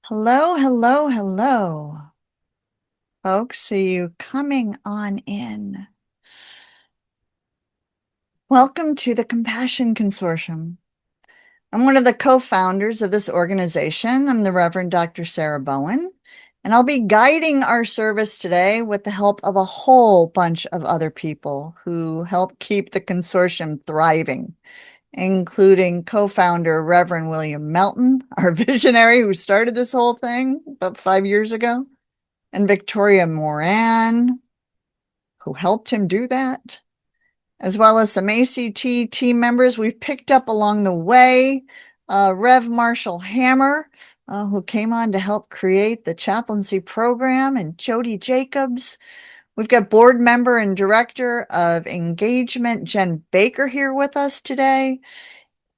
Hello, hello, hello. Folks, see you coming on in. Welcome to the Compassion Consortium. I'm one of the co-founders of this organization. I'm the Reverend Dr. Sarah Bowen, and I'll be guiding our service today with the help of a whole bunch of other people who help keep the consortium thriving, including co-founder Reverend William Melton, our visionary who started this whole thing about 5 years ago, and Victoria Moran, who helped him do that, as well as some ACT team members we've picked up along the way. Rev Marshall Hammer, who came on to help create the chaplaincy program, and Jody Jacobs. We've got board member and director of engagement, Jen Baker, here with us today.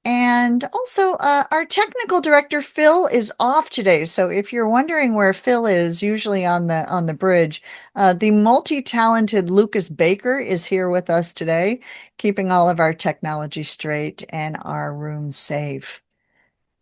And also, our technical director, Phil, is off today. So if you're wondering where Phil is, usually on the bridge, the multi-talented Lucas Baker is here with us today, keeping all of our technology straight and our rooms safe.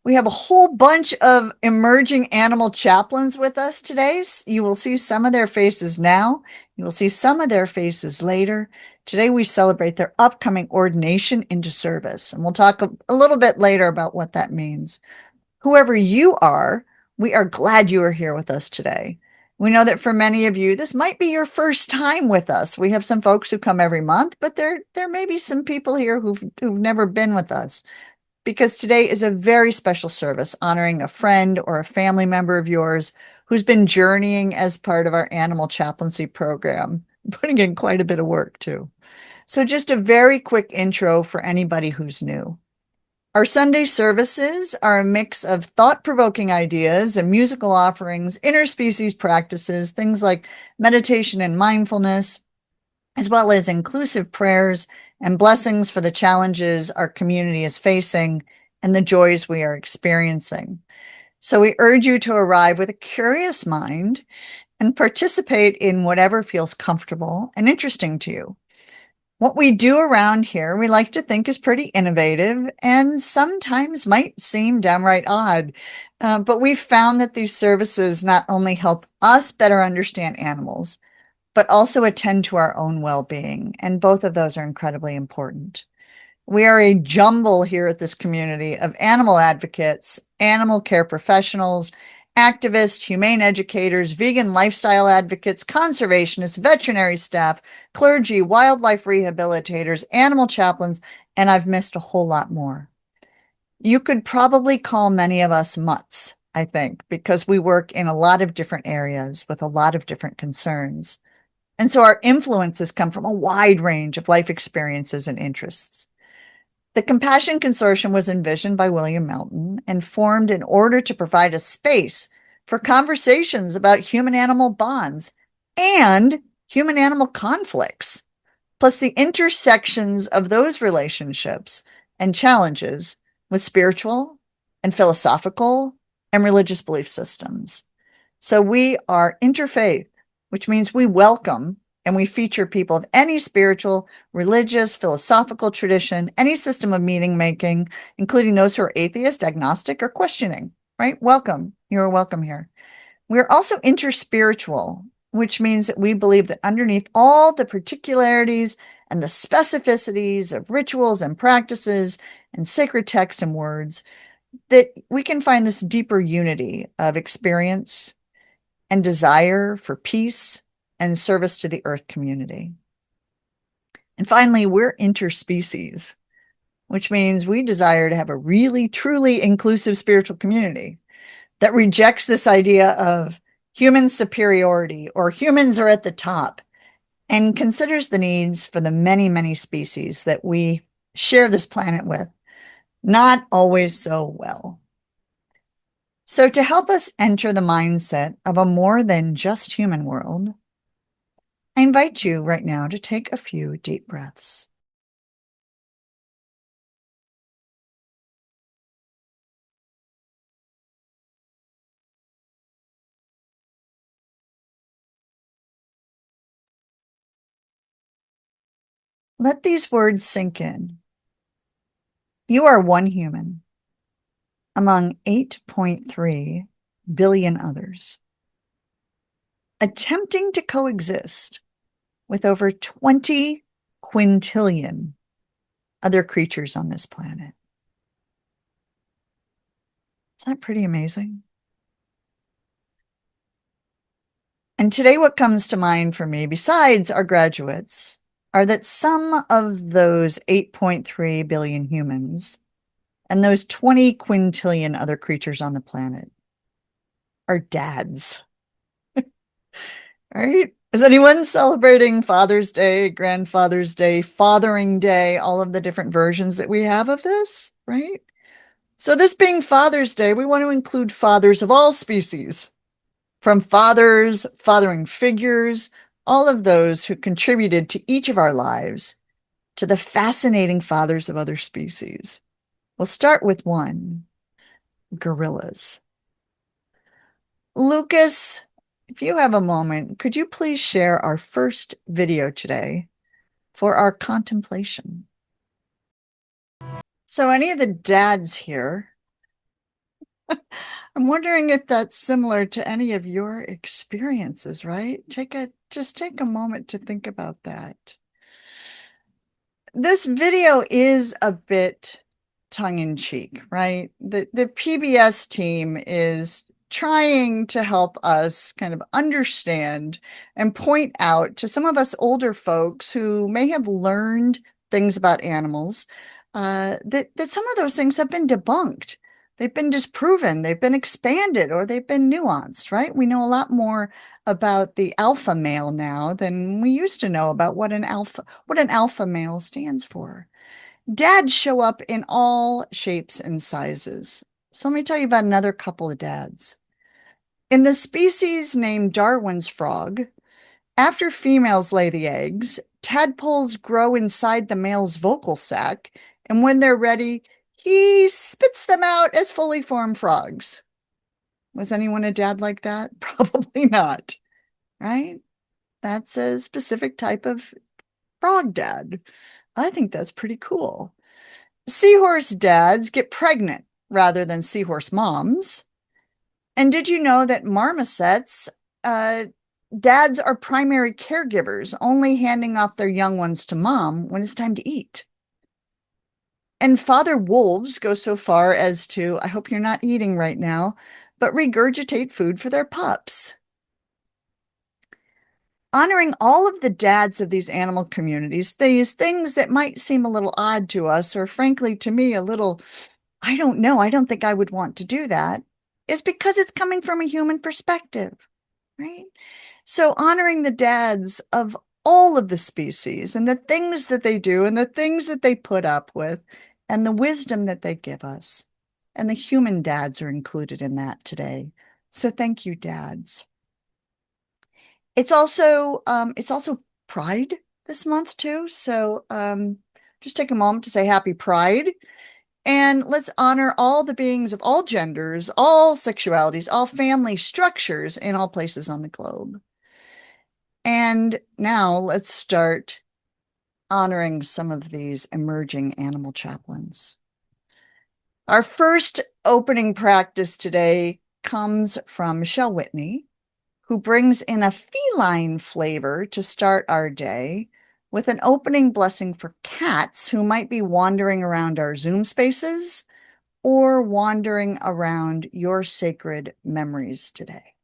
We have a whole bunch of emerging animal chaplains with us today. You will see some of their faces now. You will see some of their faces later. Today, we celebrate their upcoming ordination into service, and we'll talk a little bit later about what that means. Whoever you are, we are glad you are here with us today. We know that for many of you, this might be your first time with us. We have some folks who come every month, but there may be some people here who've never been with us, because today is a very special service honoring a friend or a family member of yours who's been journeying as part of our animal chaplaincy program, putting in quite a bit of work too. So just a very quick intro for anybody who's new. Our Sunday services are a mix of thought-provoking ideas and musical offerings, interspecies practices, things like meditation and mindfulness, as well as inclusive prayers and blessings for the challenges our community is facing and the joys we are experiencing. So we urge you to arrive with a curious mind and participate in whatever feels comfortable and interesting to you. What we do around here, we like to think is pretty innovative and sometimes might seem downright odd. But we've found that these services not only help us better understand animals, but also attend to our own well-being. And both of those are incredibly important. We are a jumble here at this community of animal advocates, animal care professionals, activists, humane educators, vegan lifestyle advocates, conservationists, veterinary staff, clergy, wildlife rehabilitators, animal chaplains, and I've missed a whole lot more. You could probably call many of us mutts, I think, because we work in a lot of different areas with a lot of different concerns. And so our influences come from a wide range of life experiences and interests. The Compassion Consortium was envisioned by William Melton and formed in order to provide a space for conversations about human-animal bonds and human-animal conflicts, plus the intersections of those relationships and challenges with spiritual and philosophical and religious belief systems. So we are interfaith, which means we welcome and we feature people of any spiritual, religious, philosophical tradition, any system of meaning making, including those who are atheist, agnostic, or questioning, right? Welcome. You're welcome here. We're also interspiritual, which means that we believe that underneath all the particularities and the specificities of rituals and practices and sacred texts and words, that we can find this deeper unity of experience and desire for peace and service to the earth community. And finally, we're interspecies, which means we desire to have a really, truly inclusive spiritual community that rejects this idea of human superiority or humans are at the top and considers the needs for the many, many species that we share this planet with, not always so well. So to help us enter the mindset of a more than just human world, I invite you right now to take a few deep breaths. Let these words sink in. You are one human among 8.3 billion others, attempting to coexist with over 20 quintillion other creatures on this planet. Is that pretty amazing? And today, what comes to mind for me, besides our graduates, are that some of those 8.3 billion humans and those 20 quintillion other creatures on the planet are dads, right? Is anyone celebrating Father's Day, Grandfather's Day, Fathering Day, all of the different versions that we have of this, right? So this being Father's Day, we want to include fathers of all species, from fathers, fathering figures, all of those who contributed to each of our lives, to the fascinating fathers of other species. We'll start with one, gorillas. Lucas, if you have a moment, could you please share our first video today for our contemplation? So any of the dads here, I'm wondering if that's similar to any of your experiences, right? Just take a moment to think about that. This video is a bit tongue-in-cheek, right? The PBS team is trying to help us kind of understand and point out to some of us older folks who may have learned things about animals, that some of those things have been debunked. They've been disproven, they've been expanded, or they've been nuanced, right? We know a lot more about the alpha male now than we used to know about what an alpha male stands for. Dads show up in all shapes and sizes. So let me tell you about another couple of dads. In the species named Darwin's frog, after females lay the eggs, tadpoles grow inside the male's vocal sac, and when they're ready, he spits them out as fully formed frogs. Was anyone a dad like that? Probably not, right? That's a specific type of frog dad. I think that's pretty cool. Seahorse dads get pregnant rather than seahorse moms. And did you know that marmosets, dads are primary caregivers, only handing off their young ones to mom when it's time to eat? And father wolves go so far as to, I hope you're not eating right now, but regurgitate food for their pups. Honoring all of the dads of these animal communities, these things that might seem a little odd to us, or frankly to me, a little, I don't know, I don't think I would want to do that, is because it's coming from a human perspective, right? So honoring the dads of all of the species and the things that they do and the things that they put up with and the wisdom that they give us. And the human dads are included in that today. So thank you, dads. It's also Pride this month too. So just take a moment to say happy Pride. And let's honor all the beings of all genders, all sexualities, all family structures in all places on the globe. And now let's start honoring some of these emerging animal chaplains. Our first opening practice today comes from Michelle Whitney, who brings in a feline flavor to start our day with an opening blessing for cats who might be wandering around our Zoom spaces or wandering around your sacred memories today.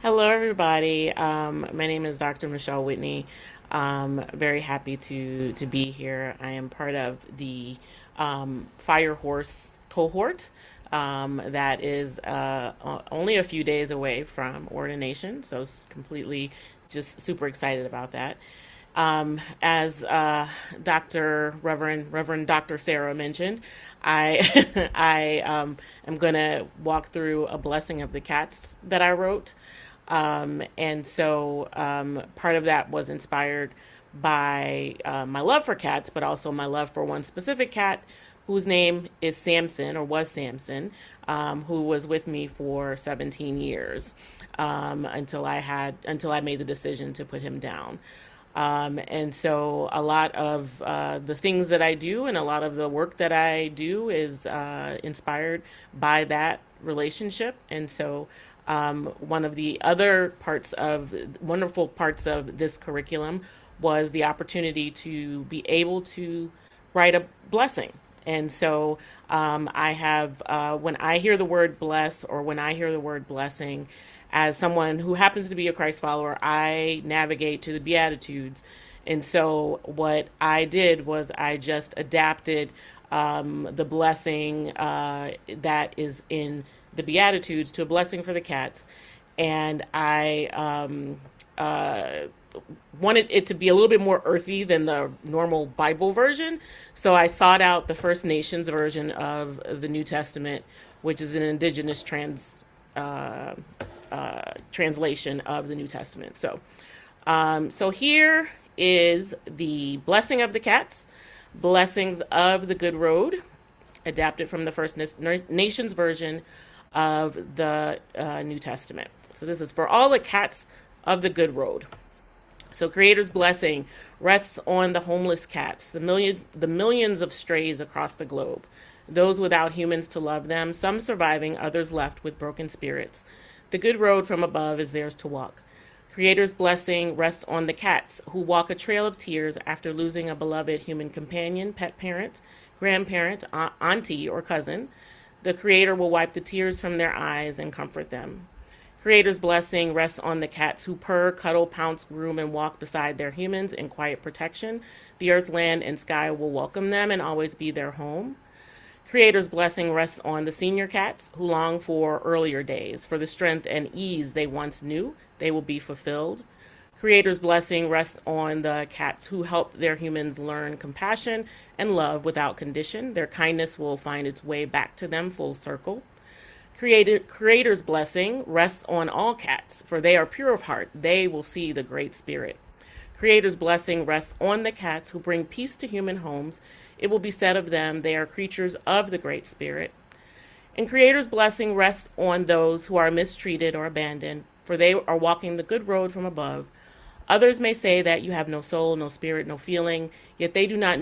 Hello, everybody. My name is Dr. Michelle Whitney. Very happy to be here. I am part of the Fire Horse cohort that is only a few days away from ordination, so completely just super excited about that. As Reverend Dr. Sarah mentioned, I I am going to walk through a blessing of the cats that I wrote. And so part of that was inspired by my love for cats, but also my love for one specific cat whose name is Samson, or was Samson, who was with me for 17 years until I made the decision to put him down. And so a lot of the things that I do and a lot of the work that I do is inspired by that relationship. And so, one of the other wonderful parts of this curriculum was the opportunity to be able to write a blessing. And so, I have, when I hear the word bless or when I hear the word blessing, as someone who happens to be a Christ follower, I navigate to the Beatitudes. And so, what I did was I just adapted the blessing that is in the Beatitudes to a blessing for the cats. And I wanted it to be a little bit more earthy than the normal Bible version. So I sought out the First Nations version of the New Testament, which is an indigenous translation of the New Testament. So here is the blessing of the cats, blessings of the good road, adapted from the First Nations version of the New Testament. So this is for all the cats of the good road. So Creator's blessing rests on the homeless cats, the millions of strays across the globe, those without humans to love them, some surviving, others left with broken spirits. The good road from above is theirs to walk. Creator's blessing rests on the cats who walk a trail of tears after losing a beloved human companion, pet parent, grandparent, auntie, or cousin. The Creator will wipe the tears from their eyes and comfort them. Creator's blessing rests on the cats who purr, cuddle, pounce, groom, and walk beside their humans in quiet protection. The earth, land, and sky will welcome them and always be their home. Creator's blessing rests on the senior cats who long for earlier days, for the strength and ease they once knew. They will be fulfilled. Creator's blessing rests on the cats who help their humans learn compassion and love without condition. Their kindness will find its way back to them full circle. Creator's blessing rests on all cats, for they are pure of heart. They will see the Great Spirit. Creator's blessing rests on the cats who bring peace to human homes. It will be said of them, they are creatures of the Great Spirit. And Creator's blessing rests on those who are mistreated or abandoned, for they are walking the good road from above. Others may say that you have no soul, no spirit, no feeling, yet they do not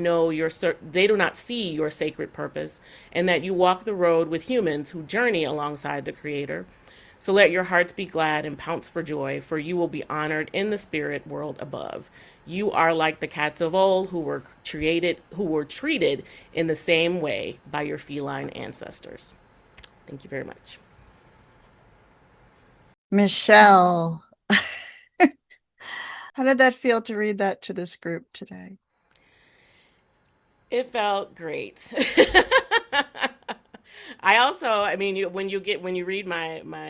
they do not see your sacred purpose, and that you walk the road with humans who journey alongside the Creator. So let your hearts be glad and pounce for joy, for you will be honored in the spirit world above. You are like the cats of old who were treated in the same way by your feline ancestors. Thank you very much. Michelle, how did that feel to read that to this group today? It felt great. I mean, when you read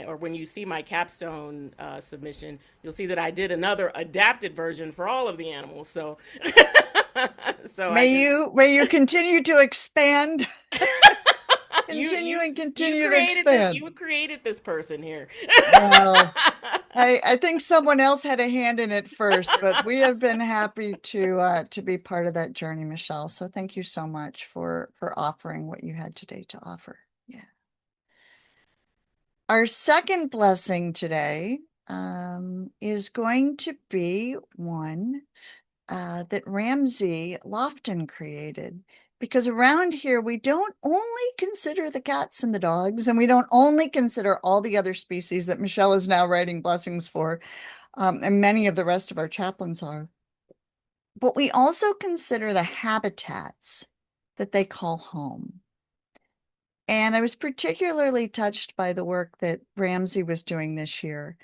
or when you see my capstone submission, you'll see that I did another adapted version for all of the animals. So, so I just May you continue to expand, you continue to expand. you created this person here. Well, I think someone else had a hand in it first, but we have been happy to be part of that journey, Michelle. So thank you so much for offering what you had today to offer. Yeah. Our second blessing today is going to be one that Ramsey Lofton created. Because around here, we don't only consider the cats and the dogs, and we don't only consider all the other species that Michelle is now writing blessings for, and many of the rest of our chaplains are. But we also consider the habitats that they call home. And I was particularly touched by the work that Ramsey was doing this year,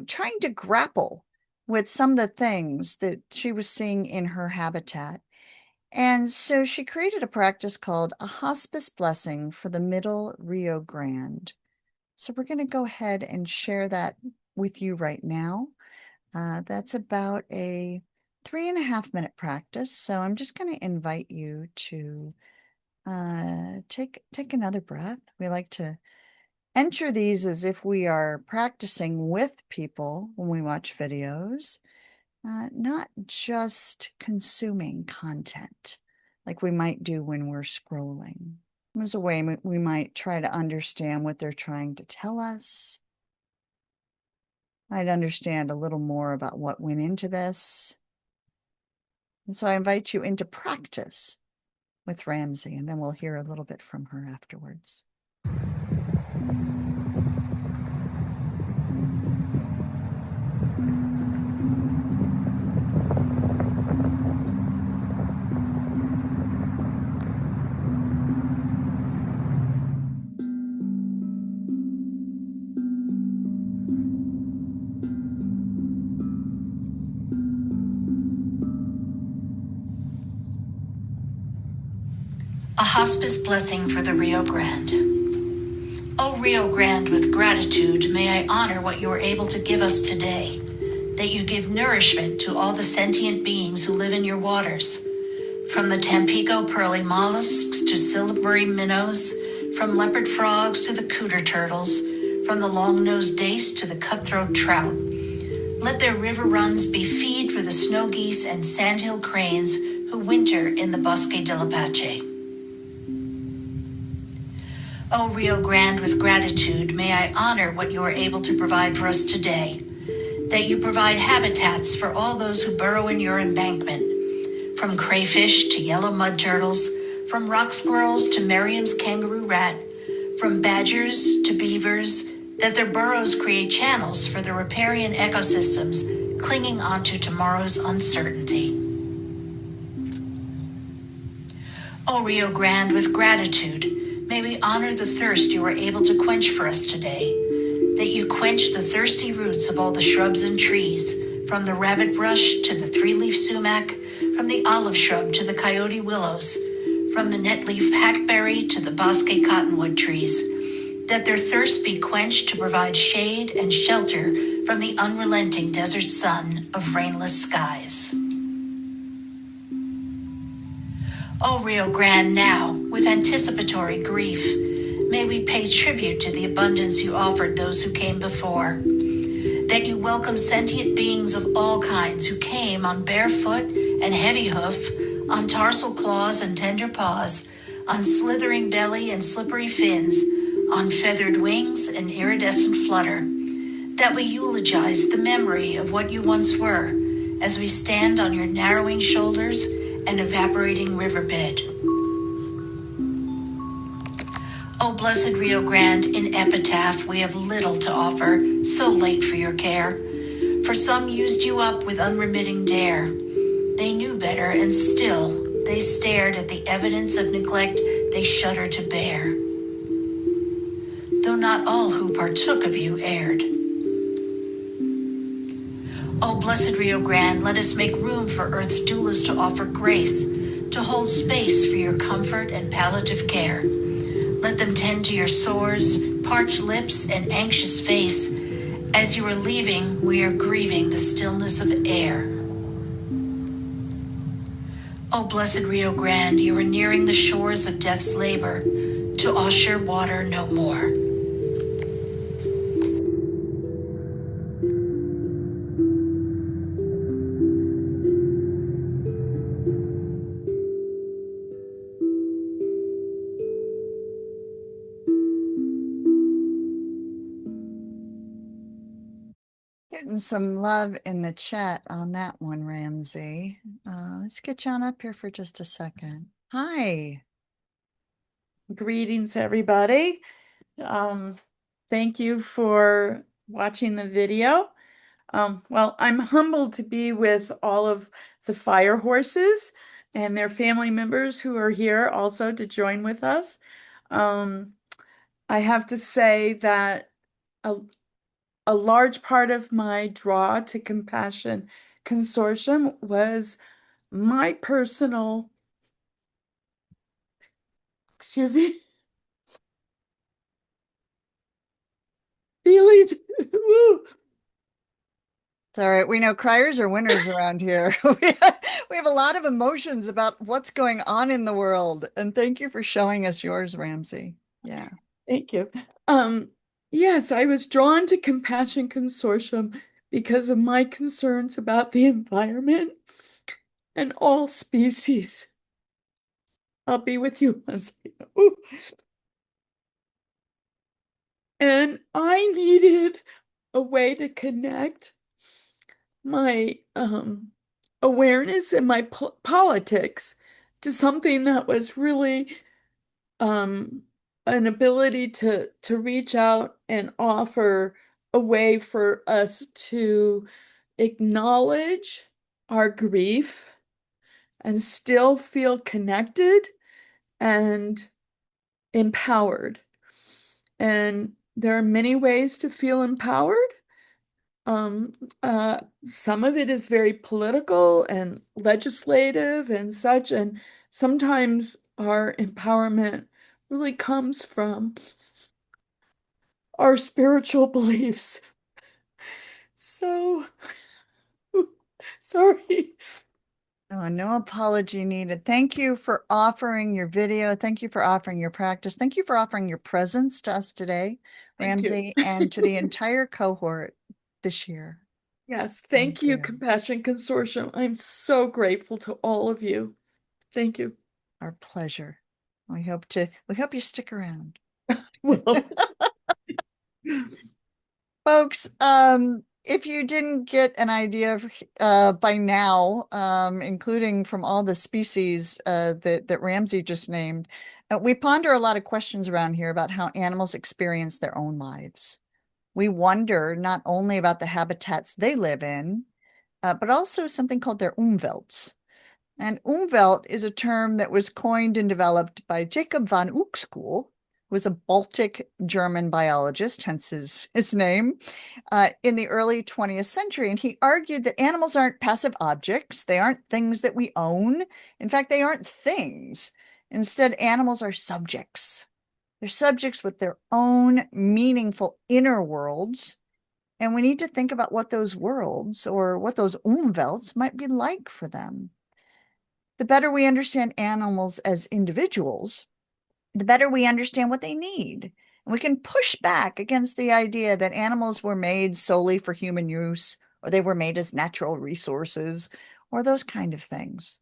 trying to grapple with some of the things that she was seeing in her habitat. And so she created a practice called a hospice blessing for the Middle Rio Grande. So we're going to go ahead and share that with you right now. That's about a 3.5 minute practice. So I'm just going to invite you to take another breath. We like to enter these as if we are practicing with people when we watch videos, not just consuming content like we might do when we're scrolling. There's a way we might try to understand what they're trying to tell us. I'd understand a little more about what went into this. And so I invite you into practice with Ramsey, and then we'll hear a little bit from her afterwards. Hospice blessing for the Rio Grande. O Rio Grande, with gratitude, may I honor what you are able to give us today, that you give nourishment to all the sentient beings who live in your waters, from the Tampico pearly mollusks to silvery minnows, from leopard frogs to the cooter turtles, from the long-nosed dace to the cutthroat trout. Let their river runs be feed for the snow geese and sandhill cranes who winter in the Bosque del Apache. O Rio Grande, with gratitude, may I honor what you are able to provide for us today, that you provide habitats for all those who burrow in your embankment, from crayfish to yellow mud turtles, from rock squirrels to Merriam's kangaroo rat, from badgers to beavers, that their burrows create channels for the riparian ecosystems clinging onto tomorrow's uncertainty. O Rio Grande, with gratitude, may we honor the thirst you were able to quench for us today, that you quench the thirsty roots of all the shrubs and trees, from the rabbit brush to the three-leaf sumac, from the olive shrub to the coyote willows, from the netleaf hackberry to the bosque cottonwood trees, that their thirst be quenched to provide shade and shelter from the unrelenting desert sun of rainless skies. O Rio Grande, now, with anticipatory grief, may we pay tribute to the abundance you offered those who came before, that you welcome sentient beings of all kinds who came on bare foot and heavy hoof, on tarsal claws and tender paws, on slithering belly and slippery fins, on feathered wings and iridescent flutter, that we eulogize the memory of what you once were as we stand on your narrowing shoulders and evaporating riverbed. O blessed Rio Grande, in epitaph we have little to offer, so late for your care. For some used you up with unremitting dare. They knew better, and still they stared at the evidence of neglect they shudder to bear. Though not all who partook of you erred. O blessed Rio Grande, let us make room for earth's doulas to offer grace, to hold space for your comfort and palliative care. Let them tend to your sores, parched lips, and anxious face. As you are leaving, we are grieving the stillness of air. O blessed Rio Grande, you are nearing the shores of death's labor, to usher water no more. Getting some love in the chat on that one, Ramsey. Let's get you on up here for just a second. Hi. Greetings, everybody. Thank you for watching the video. Well, I'm humbled to be with all of the fire horses and their family members who are here also to join with us. I have to say that a large part of my draw to Compassion Consortium was my personal, excuse me, feelings. Woo. It's all right. We know criers are winners around here. We have a lot of emotions about what's going on in the world. And thank you for showing us yours, Ramsey. Yeah. Thank you. Yes, I was drawn to Compassion Consortium because of my concerns about the environment and all species. I'll be with you once. Ooh. And I needed a way to connect my awareness and my politics to something that was really an ability to reach out and offer a way for us to acknowledge our grief and still feel connected and empowered. And there are many ways to feel empowered. Some of it is very political and legislative and such, and sometimes our empowerment really comes from our spiritual beliefs. So, sorry. Oh, no apology needed. Thank you for offering your video. Thank you for offering your practice. Thank you for offering your presence to us today, Thank you. Ramsey, and to the entire cohort this year. Yes, Thank thank you, you. Compassion Consortium. I'm so grateful to all of you. Thank you. Our pleasure. We hope you stick around. Well, Folks, if you didn't get an idea by now, including from all the species that Ramsey just named, we ponder a lot of questions around here about how animals experience their own lives. We wonder not only about the habitats they live in, but also something called their Umwelt. And Umwelt is a term that was coined and developed by Jacob von Uexküll, who was a Baltic German biologist, hence his name, in the early 20th century. And he argued that animals aren't passive objects. They aren't things that we own. In fact, they aren't things. Instead, animals are subjects. They're subjects with their own meaningful inner worlds. And we need to think about what those worlds or what those Umwelts might be like for them. The better we understand animals as individuals, the better we understand what they need. And we can push back against the idea that animals were made solely for human use, or they were made as natural resources, or those kind of things.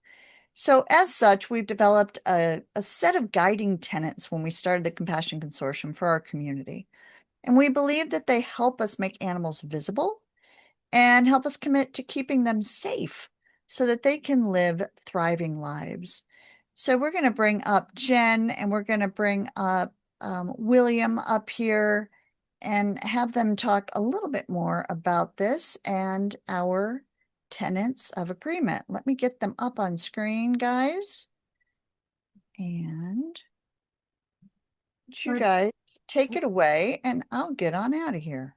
So, as such, we've developed a set of guiding tenets when we started the Compassion Consortium for our community. And we believe that they help us make animals visible and help us commit to keeping them safe so that they can live thriving lives. So we're going to bring up Jen and we're going to bring up William up here and have them talk a little bit more about this and our tenets of agreement. Let me get them up on screen, guys. And you guys take it away and I'll get on out of here.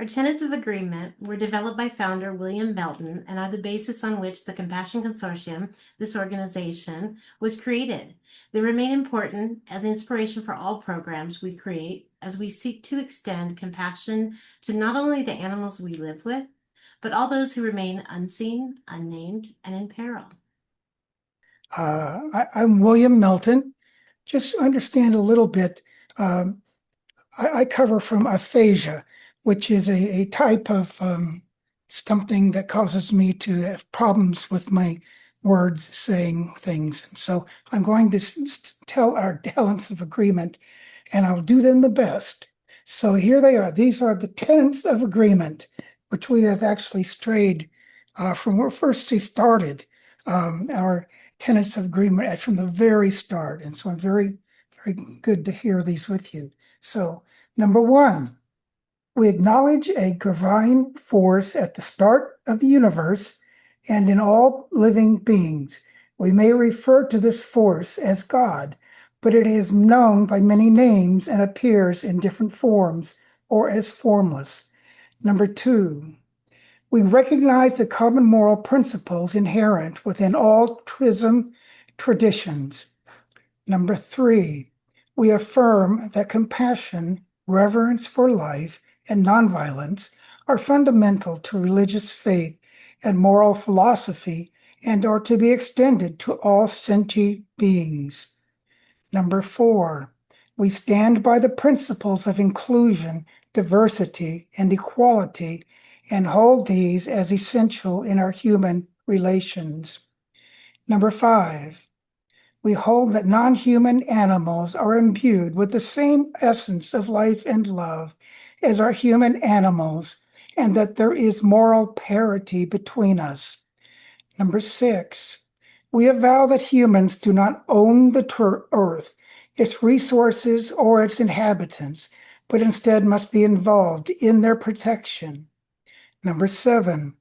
Our tenets of agreement were developed by founder William Belton and are the basis on which the Compassion Consortium, this organization, was created. They remain important as inspiration for all programs we create as we seek to extend compassion to not only the animals we live with, but all those who remain unseen, unnamed, and in peril. I'm William Melton. Just to understand a little bit, I cover from aphasia, which is a type of something that causes me to have problems with my words, saying things. And so I'm going to tell our tenets of agreement, and I'll do them the best. So here they are. These are the tenets of agreement, which we have actually strayed from where first we started our tenets of agreement from the very start. And so I'm very, very good to hear these with you. So, number one, we acknowledge a divine force at the start of the universe and in all living beings. We may refer to this force as God, but it is known by many names and appears in different forms or as formless. Number two, we recognize the common moral principles inherent within all TRISM traditions. Number three, we affirm that compassion, reverence for life, and nonviolence are fundamental to religious faith and moral philosophy and are to be extended to all sentient beings. Number four, we stand by the principles of inclusion, diversity, and equality and hold these as essential in our human relations. Number five, we hold that non-human animals are imbued with the same essence of life and love as our human animals, and that there is moral parity between us. Number six, we avow that humans do not own the earth, its resources, or its inhabitants, but instead must be involved in their protection. Number seven,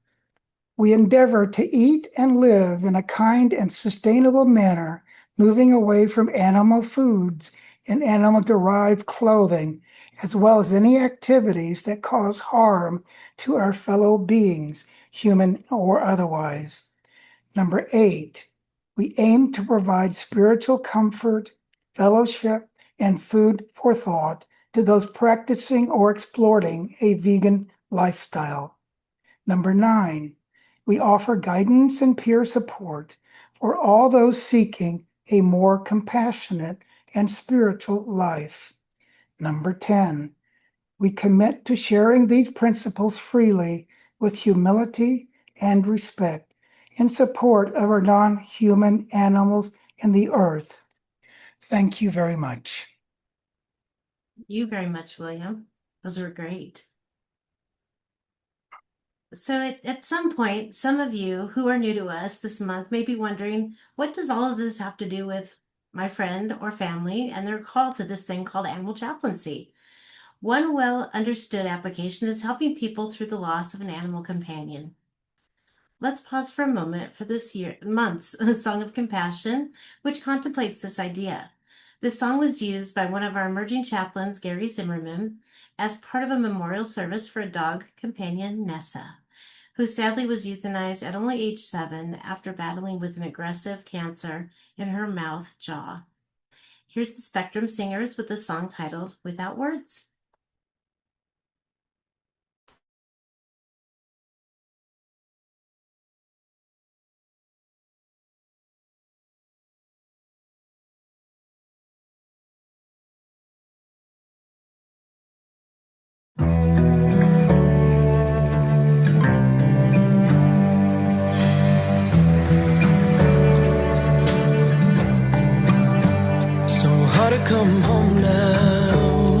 we endeavor to eat and live in a kind and sustainable manner, moving away from animal foods and animal-derived clothing, as well as any activities that cause harm to our fellow beings, human or otherwise. Number eight, We aim to provide spiritual comfort, fellowship, and food for thought to those practicing or exploring a vegan lifestyle. Number 9, we offer guidance and peer support for all those seeking a more compassionate and spiritual life. Number 10, we commit to sharing these principles freely with humility and respect in support of our non-human animals in the earth. Thank you very much. You very much, William. Those were great. So at some point, some of you who are new to us this month may be wondering, what does all of this have to do with my friend or family and their call to this thing called animal chaplaincy? One well understood application is helping people through the loss of an animal companion. Let's pause for a moment for this month's Song of Compassion, which contemplates this idea. This song was used by one of our emerging chaplains, Gary Zimmerman, as part of a memorial service for a dog companion, Nessa, who sadly was euthanized at only age 7 after battling with an aggressive cancer in her mouth jaw. Here's the Spectrum Singers with the song titled Without Words. So hard to come home now.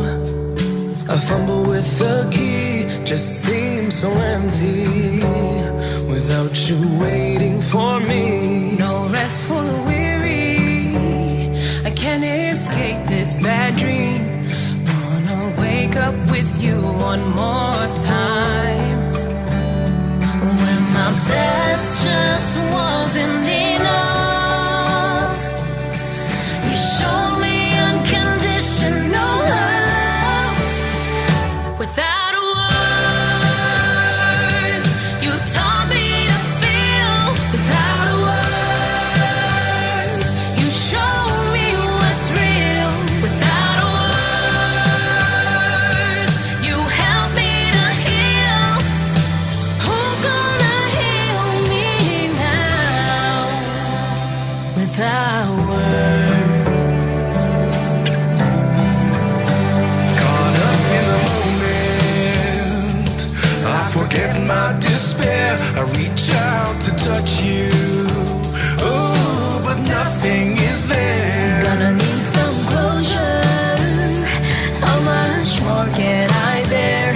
I fumble with the key, just seems so empty without you waiting for me. No rest for the weary. I can't escape this bad dream. Wanna wake up with you one more time. When my best just wasn't enough, you showed me unconditional love. Without words, you taught me to feel. Without words, you showed me what's real. Without words, you helped me to heal. Who's gonna heal me now? Without words. Caught up in the moment, I forget my despair. I reach out to touch you, oh, but nothing is there. Gonna need some closure. How much more can I bear?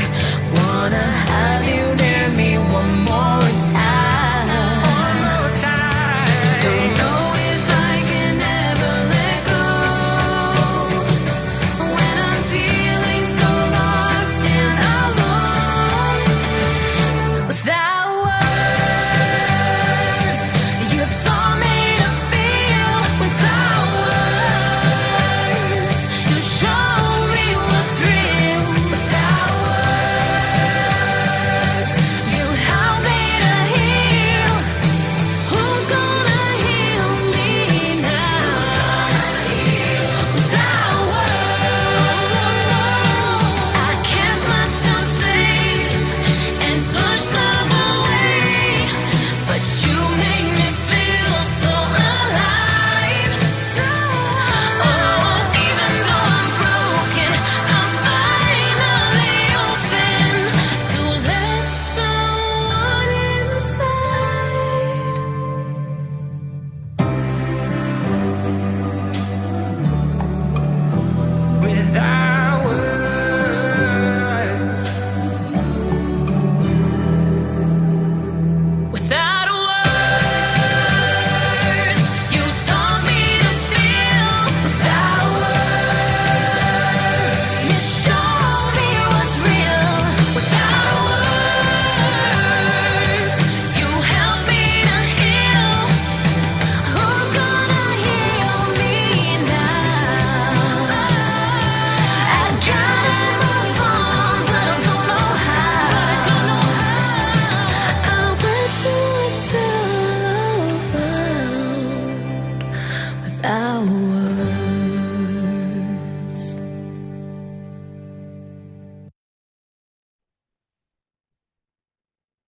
Wanna have you near me one more time. Don't know if I can ever let go when I'm feeling so lost and alone. Without words,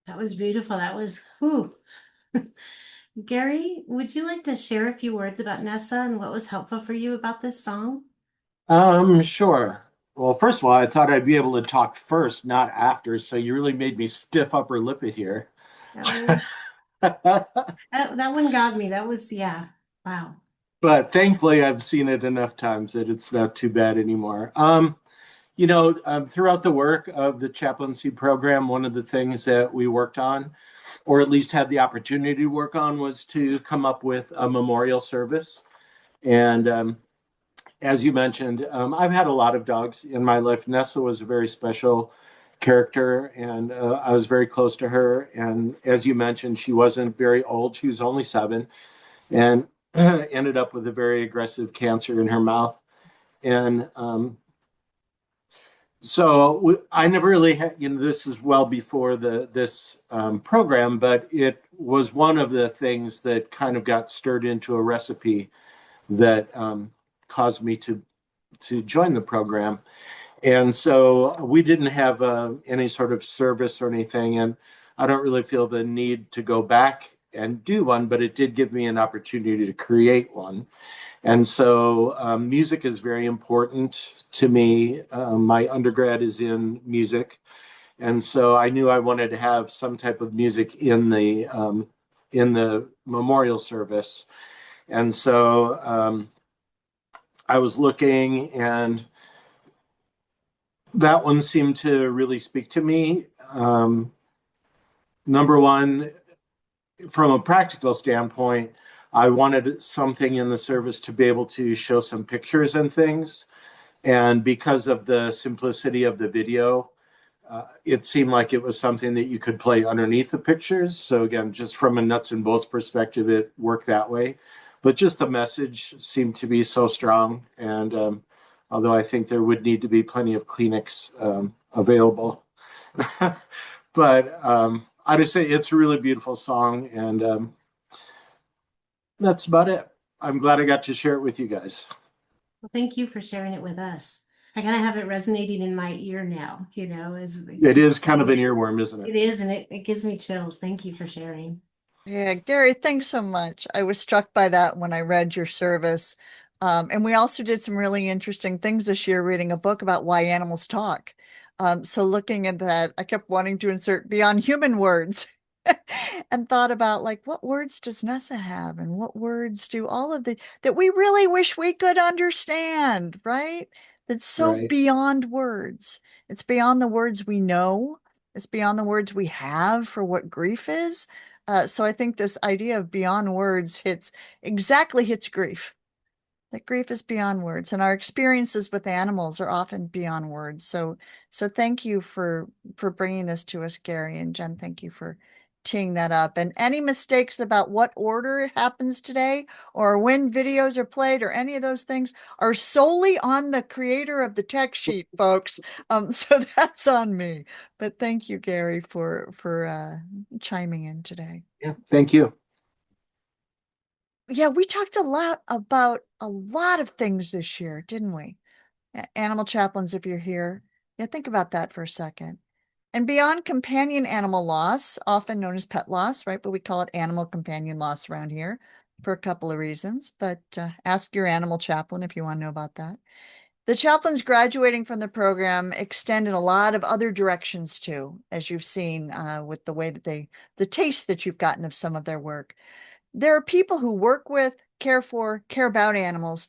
That was beautiful. That was, whew. Gary, would you like to share a few words about Nessa and what was helpful for you about this song? Sure. Well, first of all, I thought I'd be able to talk first, not after, so you really made me stiff upper lip it here. That was that one got me. That was, yeah. Wow. But thankfully, I've seen it enough times that it's not too bad anymore. Throughout the work of the chaplaincy program, one of the things that we worked on, or at least had the opportunity to work on, was to come up with a memorial service. And as you mentioned, I've had a lot of dogs in my life. Nessa was a very special character, and I was very close to her. And as you mentioned, she wasn't very old. She was only 7, and ended up with a very aggressive cancer in her mouth. And I never really had, this is well before this program, but it was one of the things that kind of got stirred into a recipe that caused me to join the program. And so we didn't have any sort of service or anything. And I don't really feel the need to go back and do one, but it did give me an opportunity to create one. And so music is very important to me. My undergrad is in music. And so I knew I wanted to have some type of music in the memorial service. And so I was looking, and that one seemed to really speak to me. Number one, from a practical standpoint, I wanted something in the service to be able to show some pictures and things. And because of the simplicity of the video, it seemed like it was something that you could play underneath the pictures. So again, just from a nuts and bolts perspective, it worked that way. But just the message seemed to be so strong. And although I think there would need to be plenty of Kleenex available. But I just say it's a really beautiful song, and that's about it. I'm glad I got to share it with you guys. Well, thank you for sharing it with us. I kind of have it resonating in my ear now, as It is kind of an earworm, isn't it it? is, and it gives me chills. Thank you for sharing. Yeah, Gary, thanks so much. I was struck by that when I read your service. And we also did some really interesting things this year, reading a book about why animals talk. So looking at that, I kept wanting to insert beyond human words and thought about like, what words does Nessa have? And what words do all of the that we really wish we could understand, right? That's so Right. beyond words. It's beyond the words we know. It's beyond the words we have for what grief is. So I think this idea of beyond words hits grief. That grief is beyond words, and our experiences with animals are often beyond words. So thank you for bringing this to us, Gary, and Jen. Thank you for teeing that up. And any mistakes about what order it happens today, or when videos are played, or any of those things, are solely on the creator of the tech sheet, folks. So that's on me. But thank you, Gary, for chiming in today. Yeah. Thank you. Yeah, we talked a lot about a lot of things this year, didn't we? Animal chaplains, if you're here, yeah, think about that for a second. And beyond companion animal loss, often known as pet loss, right? But we call it animal companion loss around here for a couple of reasons. But ask your animal chaplain if you want to know about that. The chaplains graduating from the program extend in a lot of other directions too, as you've seen with the way that the taste that you've gotten of some of their work. There are people who work with, care for, care about animals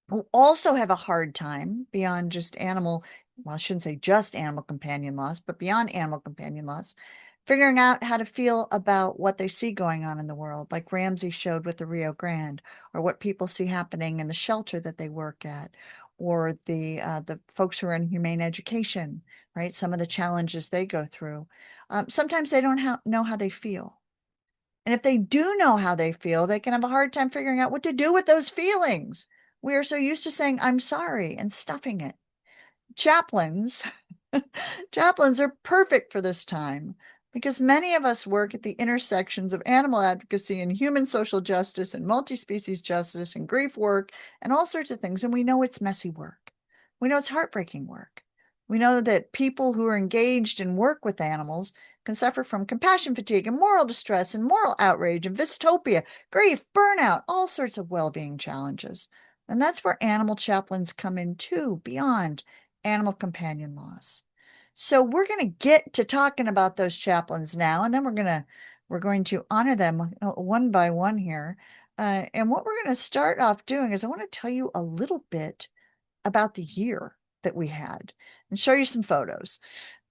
who also have a hard time beyond just animal, well, I shouldn't say just animal companion loss, but beyond animal companion loss, figuring out how to feel about what they see going on in the world, like Ramsey showed with the Rio Grande, or what people see happening in the shelter that they work at, or the folks who are in humane education, right? Some of the challenges they go through. Sometimes they don't know how they feel. And if they do know how they feel, they can have a hard time figuring out what to do with those feelings. We are so used to saying, I'm sorry, and stuffing it. Chaplains, chaplains are perfect for this time because many of us work at the intersections of animal advocacy and human social justice and multi-species justice and grief work and all sorts of things. And we know it's messy work. We know it's heartbreaking work. We know that people who are engaged in work with animals can suffer from compassion fatigue and moral distress and moral outrage and dystopia, grief, burnout, all sorts of well-being challenges. And that's where animal chaplains come in too, beyond animal companion loss. So we're going to get to talking about those chaplains now, and then we're going to honor them one by one here. And what we're going to start off doing is I want to tell you a little bit about the year that we had and show you some photos.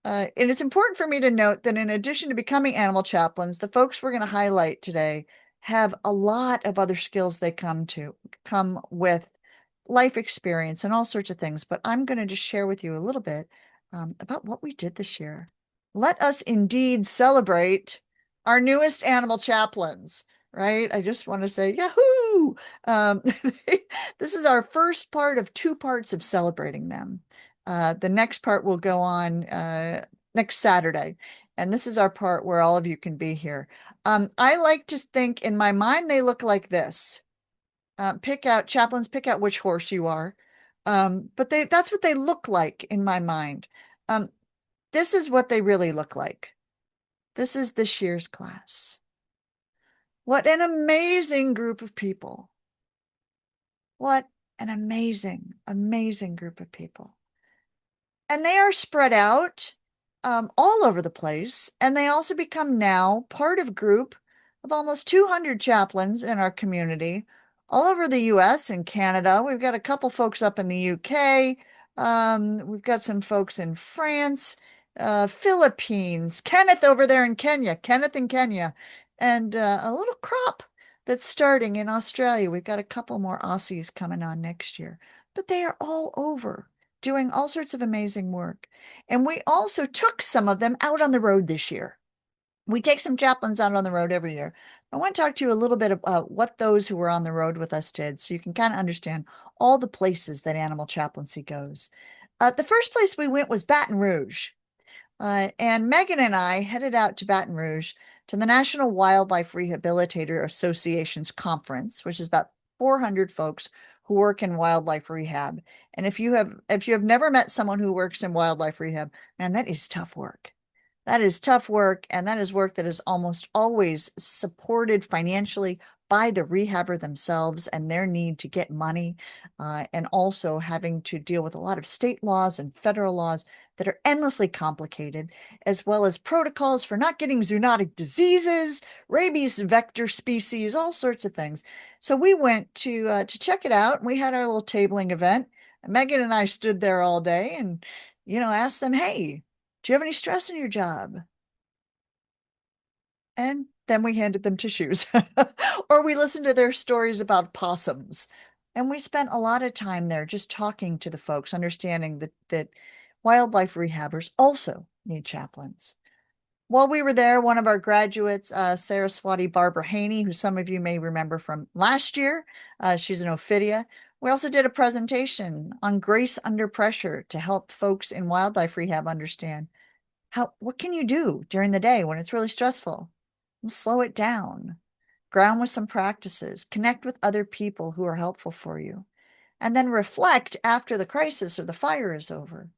And it's important for me to note that in addition to becoming animal chaplains, the folks we're going to highlight today have a lot of other skills they come with life experience and all sorts of things. But I'm going to just share with you a little bit about what we did this year. Let us indeed celebrate our newest animal chaplains, right? I just want to say, yahoo! This is our first part of 2 parts of celebrating them. The next part will go on next Saturday. And this is our part where all of you can be here. I like to think in my mind, they look like this. Chaplains, pick out which horse you are. But that's what they look like in my mind. This is what they really look like. This is this year's class. What an amazing group of people. What an amazing, amazing group of people. And they are spread out all over the place. And they also become now part of a group of almost 200 chaplains in our community, all over the US and Canada. We've got a couple folks up in the UK. We've got some folks in France, Philippines, Kenneth over there in Kenya, Kenneth in Kenya, and a little crop that's starting in Australia. We've got a couple more Aussies coming on next year, but they are all over doing all sorts of amazing work. And we also took some of them out on the road this year. We take some chaplains out on the road every year. I want to talk to you a little bit about what those who were on the road with us did, so you can kind of understand all the places that animal chaplaincy goes. The first place we went was Baton Rouge. And Megan and I headed out to Baton Rouge to the National Wildlife Rehabilitator Association's conference, which is about 400 folks who work in wildlife rehab. And if you have never met someone who works in wildlife rehab, man, that is tough work. That is tough work, and that is work that is almost always supported financially by the rehabber themselves and their need to get money, and also having to deal with a lot of state laws and federal laws that are endlessly complicated, as well as protocols for not getting zoonotic diseases, rabies vector species, all sorts of things. So we went to check it out, and we had our little tabling event. Megan and I stood there all day and, asked them, hey, do you have any stress in your job? And then we handed them tissues, or we listened to their stories about possums. And we spent a lot of time there just talking to the folks, understanding that wildlife rehabbers also need chaplains. While we were there, one of our graduates, Saraswati Barbara Haney, who some of you may remember from last year, she's an Ophidia. We also did a presentation on grace under pressure to help folks in wildlife rehab understand what can you do during the day when it's really stressful? Well, slow it down, ground with some practices, connect with other people who are helpful for you, and then reflect after the crisis or the fire is over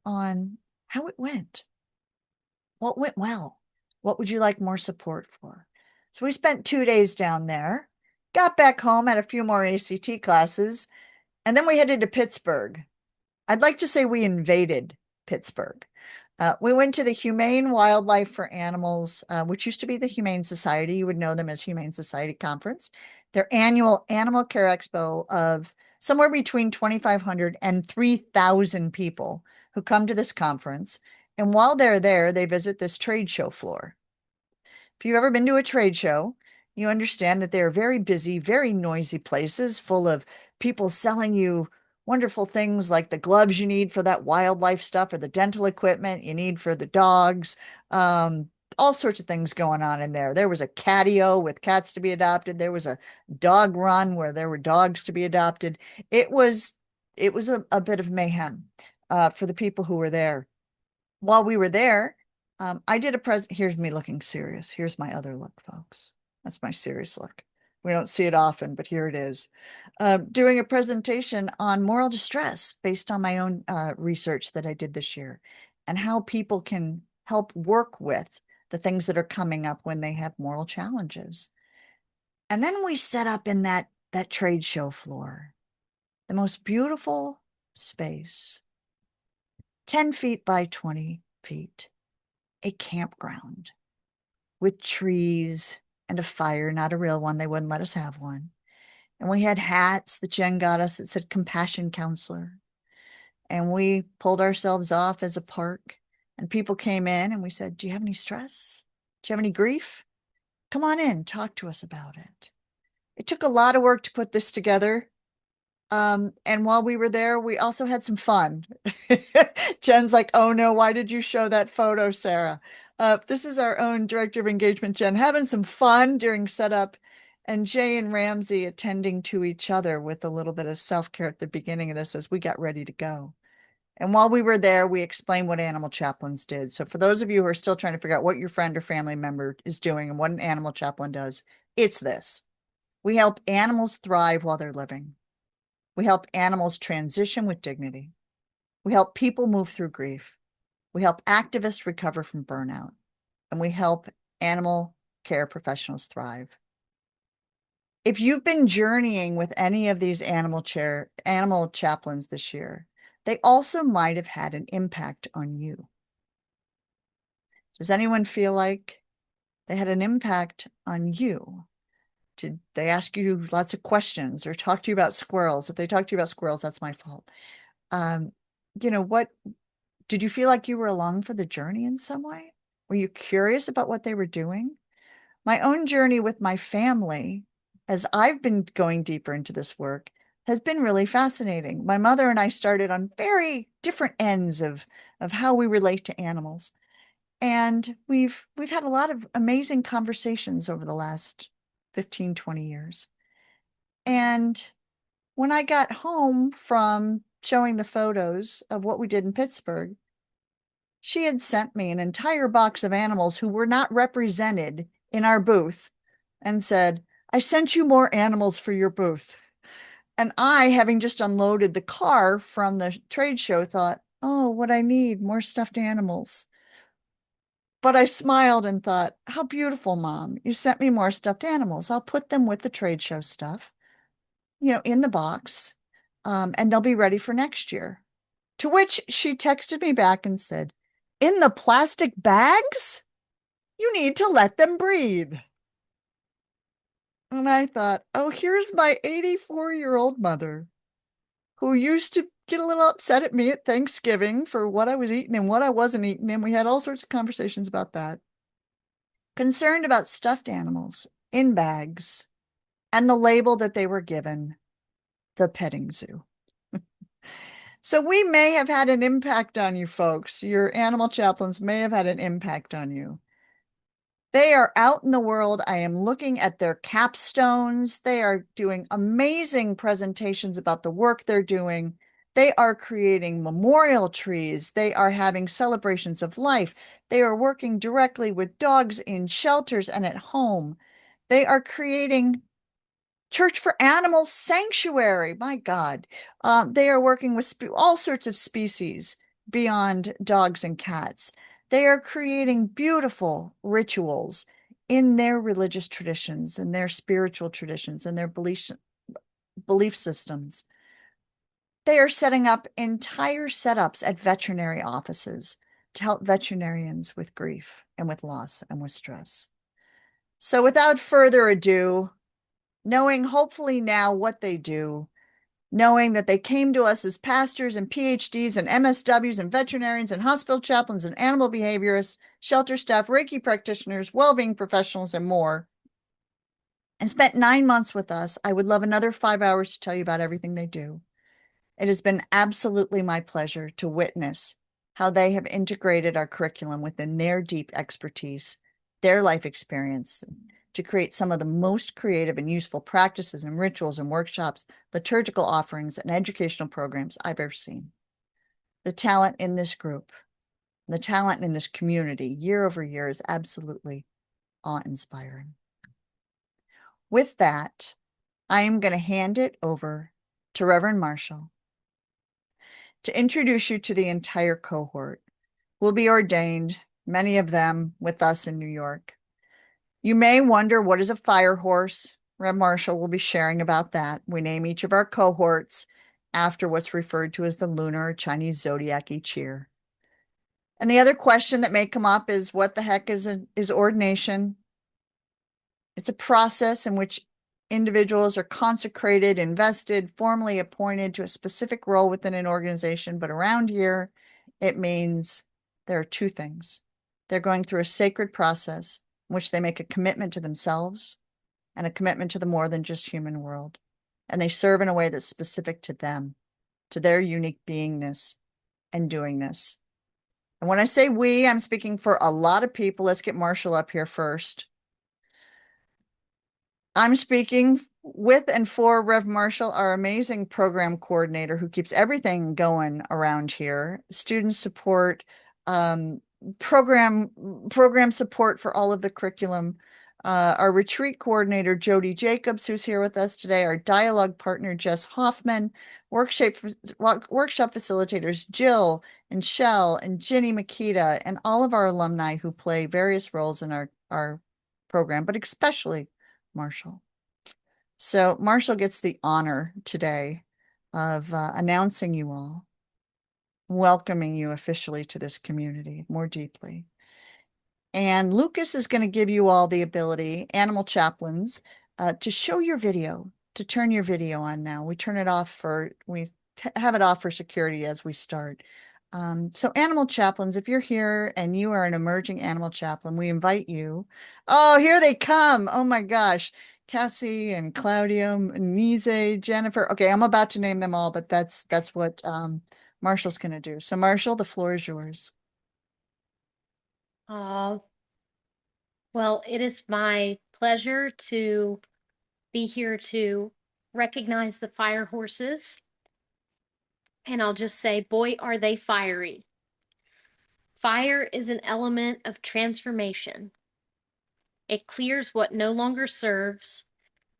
on how it went. What went well? What would you like more support for? So we spent 2 days down there, got back home, had a few more ACT classes, and then we headed to Pittsburgh. I'd like to say we invaded Pittsburgh. We went to the Humane Wildlife for Animals, which used to be the Humane Society. You would know them as Humane Society Conference. Their annual Animal Care Expo of somewhere between 2,500 and 3,000 people who come to this conference. And while they're there, they visit this trade show floor. If you've ever been to a trade show, you understand that they're very busy, very noisy places full of people selling you wonderful things like the gloves you need for that wildlife stuff or the dental equipment you need for the dogs. All sorts of things going on in there. There was a catio with cats to be adopted. There was a dog run where there were dogs to be adopted. It was a bit of mayhem for the people who were there. While we were there, I did here's me looking serious. Here's my other look, folks. That's my serious look. We don't see it often, but here it is. Doing a presentation on moral distress based on my own research that I did this year and how people can help work with the things that are coming up when they have moral challenges. And then we set up in that trade show floor, the most beautiful space, 10 feet by 20 feet, a campground with trees and a fire, not a real one. They wouldn't let us have one. And we had hats that Jen got us that said Compassion Counselor. And we pulled ourselves off as a park, and people came in and we said, do you have any stress? Do you have any grief? Come on in, talk to us about it. It took a lot of work to put this together. And while we were there, we also had some fun. Jen's like, oh no, why did you show that photo, Sarah? This is our own director of engagement, Jen, having some fun during setup, and Jay and Ramsey attending to each other with a little bit of self-care at the beginning of this as we got ready to go. And while we were there, we explained what Animal Chaplains did. So for those of you who are still trying to figure out what your friend or family member is doing and what an animal chaplain does, it's this. We help animals thrive while they're living. We help animals transition with dignity. We help people move through grief. We help activists recover from burnout. And we help animal care professionals thrive. If you've been journeying with any of these animal chaplains this year, they also might have had an impact on you. Does anyone feel like they had an impact on you? Did they ask you lots of questions or talk to you about squirrels? If they talked to you about squirrels, that's my fault. What did you feel like you were along for the journey in some way? Were you curious about what they were doing? My own journey with my family, as I've been going deeper into this work, has been really fascinating. My mother and I started on very different ends of how we relate to animals. And we've had a lot of amazing conversations over the last 15, 20 years. And when I got home from showing the photos of what we did in Pittsburgh, she had sent me an entire box of animals who were not represented in our booth and said, I sent you more animals for your booth. And I, having just unloaded the car from the trade show, thought, oh, what I need, more stuffed animals. But I smiled and thought, how beautiful, Mom. You sent me more stuffed animals. I'll put them with the trade show stuff, in the box, and they'll be ready for next year. To which she texted me back and said, in the plastic bags? You need to let them breathe. And I thought, oh, here's my 84-year-old mother who used to get a little upset at me at Thanksgiving for what I was eating and what I wasn't eating. And we had all sorts of conversations about that. Concerned about stuffed animals in bags and the label that they were given, the petting zoo. So we may have had an impact on you folks. Your animal chaplains may have had an impact on you. They are out in the world. I am looking at their capstones. They are doing amazing presentations about the work they're doing. They are creating memorial trees. They are having celebrations of life. They are working directly with dogs in shelters and at home. They are creating Church for Animals Sanctuary. My God. They are working with all sorts of species beyond dogs and cats. They are creating beautiful rituals in their religious traditions and their spiritual traditions and their belief systems. They are setting up entire setups at veterinary offices to help veterinarians with grief and with loss and with stress. So without further ado, knowing hopefully now what they do, knowing that they came to us as pastors and PhDs and MSWs and veterinarians and hospital chaplains and animal behaviorists, shelter staff, Reiki practitioners, well-being professionals, and more, and spent 9 months with us, I would love another 5 hours to tell you about everything they do. It has been absolutely my pleasure to witness how they have integrated our curriculum within their deep expertise, their life experience, to create some of the most creative and useful practices and rituals and workshops, liturgical offerings, and educational programs I've ever seen. The talent in this group, the talent in this community year over year is absolutely awe-inspiring. With that, I am going to hand it over to Reverend Marshall to introduce you to the entire cohort who will be ordained many of them with us in New York. You may wonder, what is a fire horse? Rev Marshall will be sharing about that. We name each of our cohorts after what's referred to as the lunar or Chinese zodiac each year. And the other question that may come up is, what the heck is ordination? It's a process in which individuals are consecrated, invested, formally appointed to a specific role within an organization. But around here, it means there are two things. They're going through a sacred process in which they make a commitment to themselves and a commitment to the more than just human world. And they serve in a way that's specific to them, to their unique beingness and doingness. And when I say we, I'm speaking for a lot of people. Let's get Marshall up here first. I'm speaking with and for Rev Marshall, our amazing program coordinator who keeps everything going around here. Student support, program support for all of the curriculum. Our retreat coordinator, Jody Jacobs, who's here with us today. Our dialogue partner, Jess Hoffman. Workshop facilitators, Jill and Shell and Ginny Makita, and all of our alumni who play various roles in our program, but especially Marshall. So Marshall gets the honor today of announcing you all, welcoming you officially to this community more deeply. And Lucas is going to give you all the ability, Animal Chaplains, to show your video, to turn your video on now. We turn it off we have it off for security as we start. So Animal Chaplains, if you're here and you are an emerging animal chaplain, we invite you. Oh, here they come. Oh my gosh. Cassie and Claudio, Nise, Jennifer. Okay, I'm about to name them all, but that's what Marshall's going to do. So Marshall, the floor is yours. Well, it is my pleasure to be here to recognize the fire horses. And I'll just say, boy, are they fiery. Fire is an element of transformation. It clears what no longer serves,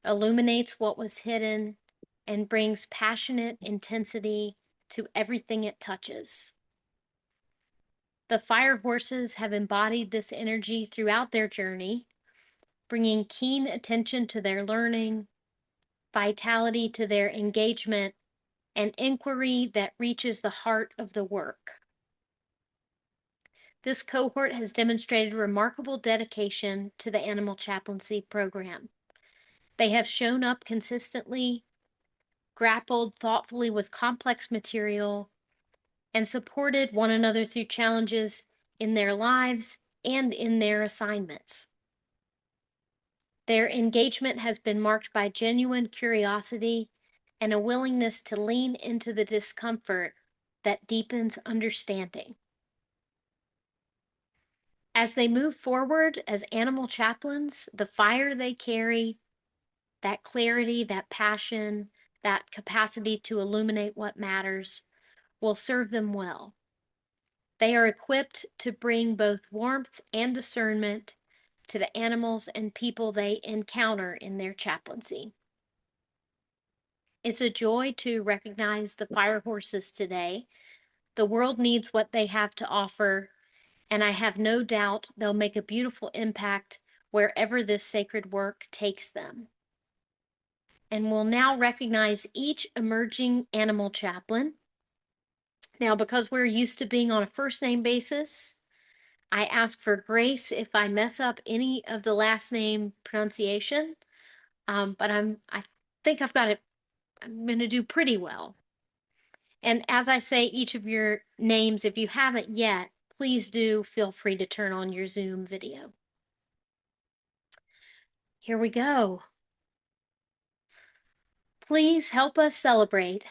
illuminates what was hidden, and brings passionate intensity to everything it touches. The fire horses have embodied this energy throughout their journey, bringing keen attention to their learning, vitality to their engagement, and inquiry that reaches the heart of the work. This cohort has demonstrated remarkable dedication to the Animal Chaplaincy program. They have shown up consistently, grappled thoughtfully with complex material, and supported one another through challenges in their lives and in their assignments. Their engagement has been marked by genuine curiosity and a willingness to lean into the discomfort that deepens understanding. As they move forward as animal chaplains, the fire they carry, that clarity, that passion, that capacity to illuminate what matters, will serve them well. They are equipped to bring both warmth and discernment to the animals and people they encounter in their chaplaincy. It's a joy to recognize the fire horses today. The world needs what they have to offer, and I have no doubt they'll make a beautiful impact wherever this sacred work takes them. And we'll now recognize each emerging animal chaplain. Now, because we're used to being on a first name basis, I ask for grace if I mess up any of the last name pronunciation, but I think I've got it. I'm going to do pretty well. And as I say each of your names, if you haven't yet, please do feel free to turn on your Zoom video. Here we go. Please help us celebrate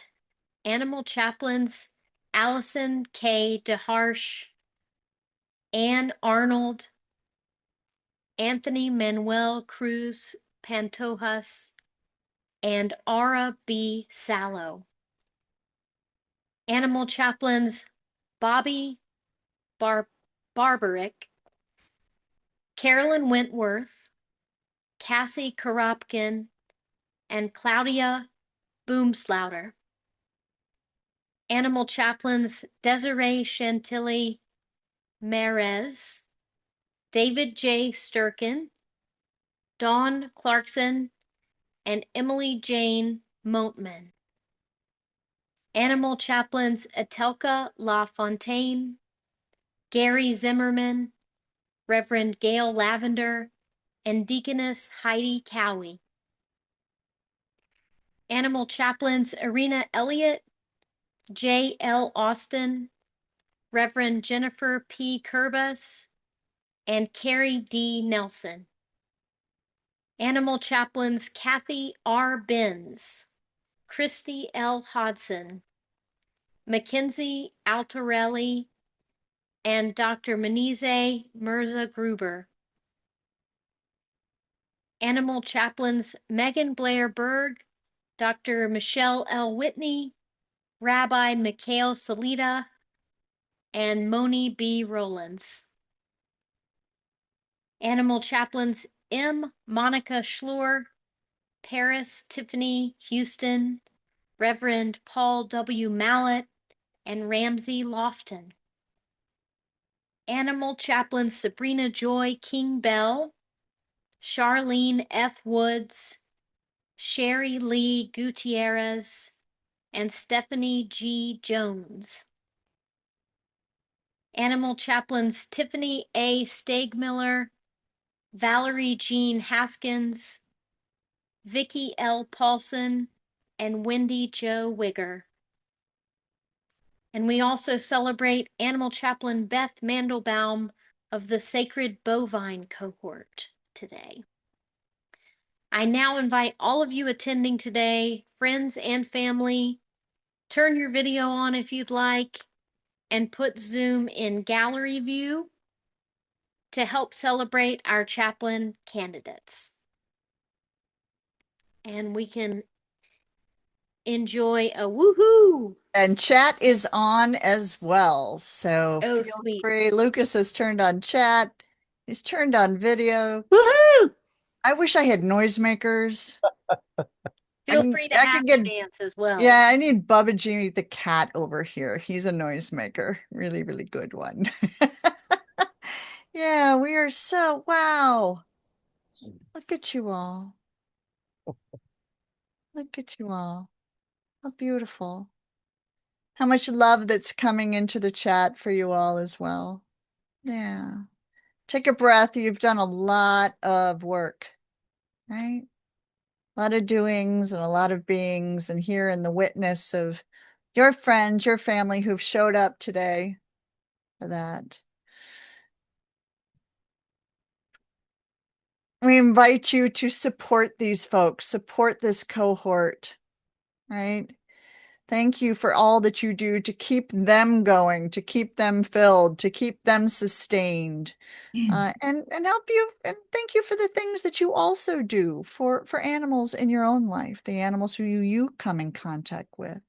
Animal Chaplains Allison K. DeHarsh, Ann Arnold, Anthony Manuel Cruz Pantojas, and Ara B. Sallow. Animal Chaplains Bobby Barbaric, Carolyn Wentworth, Cassie Karopkin, and Claudia Boomslaughter. Animal Chaplains Desiree Chantilly Merez, David J. Sturkin, Dawn Clarkson, and Emily Jane Montman. Animal Chaplains Etelka LaFontaine, Gary Zimmerman, Reverend Gail Lavender, and Deaconess Heidi Cowie. Animal Chaplains Irina Elliott, J. L. Austin, Reverend Jennifer P. Kurbas, and Carrie D. Nelson. Animal Chaplains Kathy R. Benz, Christy L. Hodson, Mackenzie Altarelli, and Dr. Manize Mirza Gruber. Animal Chaplains Megan Blair Berg, Dr. Michelle L. Whitney, Rabbi Mikhail Salita, and Moni B. Rollins. Animal Chaplains M. Monica Schlur, Paris Tiffany Houston, Reverend Paul W. Mallet, and Ramsey Lofton. Animal Chaplains Sabrina Joy King Bell, Charlene F. Woods, Sherry Lee Gutierrez, and Stephanie G. Jones. Animal Chaplains Tiffany A. Stegmiller, Valerie Jean Haskins, Vicki L. Paulson, and Wendy Jo Wigger. And we also celebrate Animal Chaplain Beth Mandelbaum of the Sacred Bovine cohort today. I now invite all of you attending today, friends and family, turn your video on if you'd like, and put Zoom in gallery view to help celebrate our chaplain candidates. And we can enjoy a woohoo. And chat is on as well. So Oh, feel sweet. free. Lucas has turned on chat. He's turned on video. Woohoo! I wish I had noisemakers. Feel free to I have could the get, dance as well. yeah, I need Bubba Genie the cat over here. He's a noisemaker. Really, really good one. Yeah, we are so, wow. Look at you all. Look at you all. How beautiful. How much love that's coming into the chat for you all as well. Yeah. Take a breath. You've done a lot of work, right? A lot of doings and a lot of beings, and here in the witness of your friends, your family who've showed up today for that. We invite you to support these folks, support this cohort, right? Thank you for all that you do to keep them going, to keep them filled, to keep them sustained, and help you. And thank you for the things that you also do for animals in your own life, the animals who you come in contact with.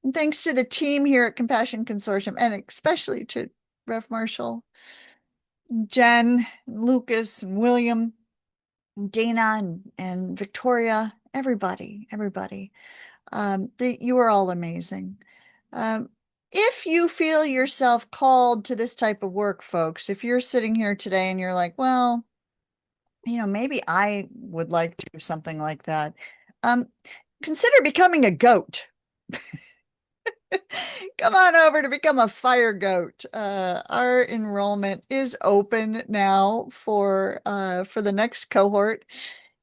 And thanks to the team here at Compassion Consortium, and especially to Rev Marshall, Jen, Lucas, William, Dana, and Victoria, everybody. You are all amazing. If you feel yourself called to this type of work, folks, if you're sitting here today and you're like, well, maybe I would like to do something like that, consider becoming a goat. Come on over to become a fire goat. Our enrollment is open now for the next cohort.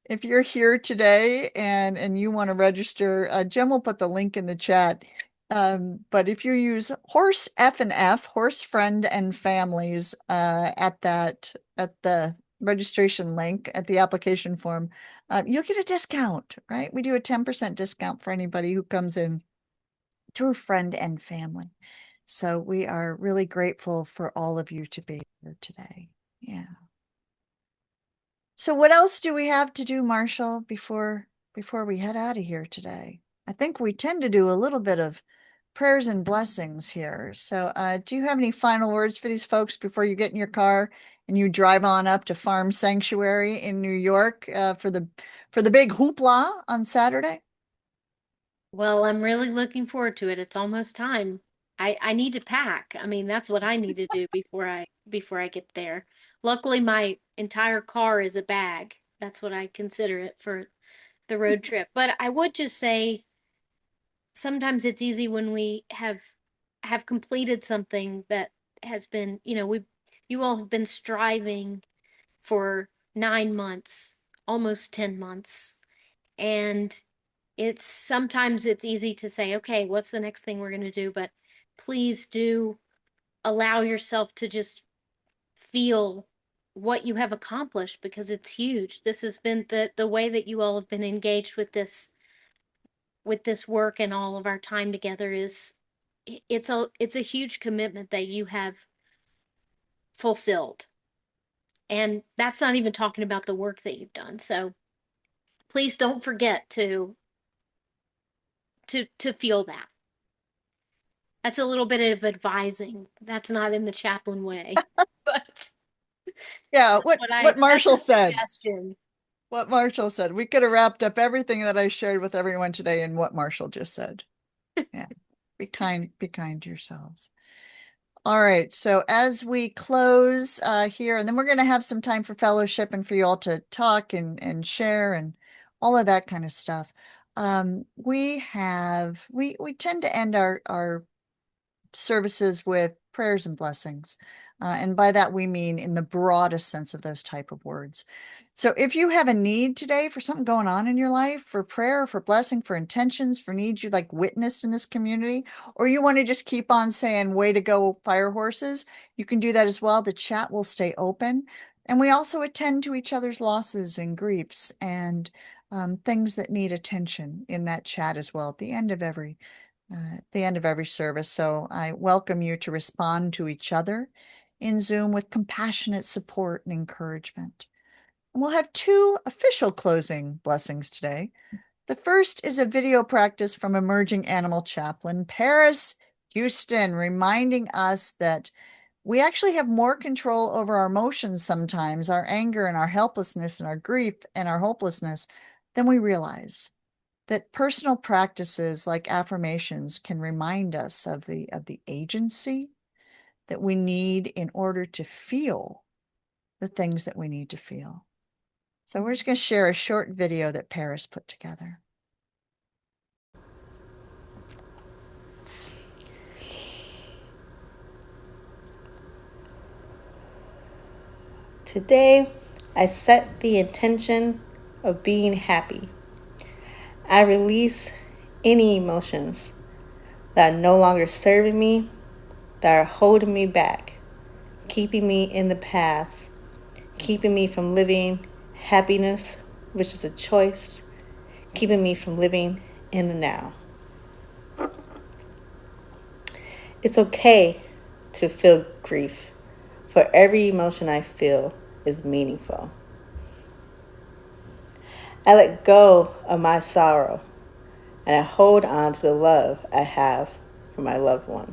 If you're here today and you want to register, Jen will put the link in the chat. But if you use Horse F and F, Horse Friend and Families, at the registration link at the application form, you'll get a discount, right? We do a 10% discount for anybody who comes in through friend and family. So we are really grateful for all of you to be here today. Yeah. So what else do we have to do, Marshall, before we head out of here today? I think we tend to do a little bit of prayers and blessings here. So do you have any final words for these folks before you get in your car and you drive on up to Farm Sanctuary in New York for the big hoopla on Saturday? Well, I'm really looking forward to it. It's almost time. I need to pack. I mean, that's what I need to do before I get there. Luckily, my entire car is a bag. That's what I consider it for the road trip. But I would just say sometimes it's easy when we have completed something that has been, you all have been striving for 9 months, almost 10 months. And sometimes it's easy to say, okay, what's the next thing we're going to do? But please do allow yourself to just feel what you have accomplished because it's huge. This has been the way that you all have been engaged with this work and all of our time together is it's a huge commitment that you have fulfilled. And that's not even talking about the work that you've done. So please don't forget to feel that. That's a little bit of advising. That's not in the chaplain way, but Yeah, what that's Marshall a said. suggestion. What Marshall said. We could have wrapped up everything that I shared with everyone today in what Marshall just said. Yeah. Be kind to yourselves. All right. So as we close here, and then we're going to have some time for fellowship and for you all to talk and share and all of that kind of stuff. We tend to end our services with prayers and blessings. And by that, we mean in the broadest sense of those type of words. So if you have a need today for something going on in your life, for prayer, for blessing, for intentions, for needs you like witnessed in this community, or you want to just keep on saying, way to go, fire horses, you can do that as well. The chat will stay open. And we also attend to each other's losses and griefs and things that need attention in that chat as well at the end of every service. So I welcome you to respond to each other in Zoom with compassionate support and encouragement. And we'll have two official closing blessings today. The first is a video practice from emerging animal chaplain Paris Houston, reminding us that we actually have more control over our emotions sometimes, our anger and our helplessness and our grief and our hopelessness, than we realize. That personal practices like affirmations can remind us of the agency that we need in order to feel the things that we need to feel. So we're just going to share a short video that Paris put together. Today, I set the intention of being happy. I release any emotions that are no longer serving me, that are holding me back, keeping me in the past, keeping me from living happiness, which is a choice, keeping me from living in the now. It's okay to feel grief, for every emotion I feel is meaningful. I let go of my sorrow and I hold on to the love I have for my loved one.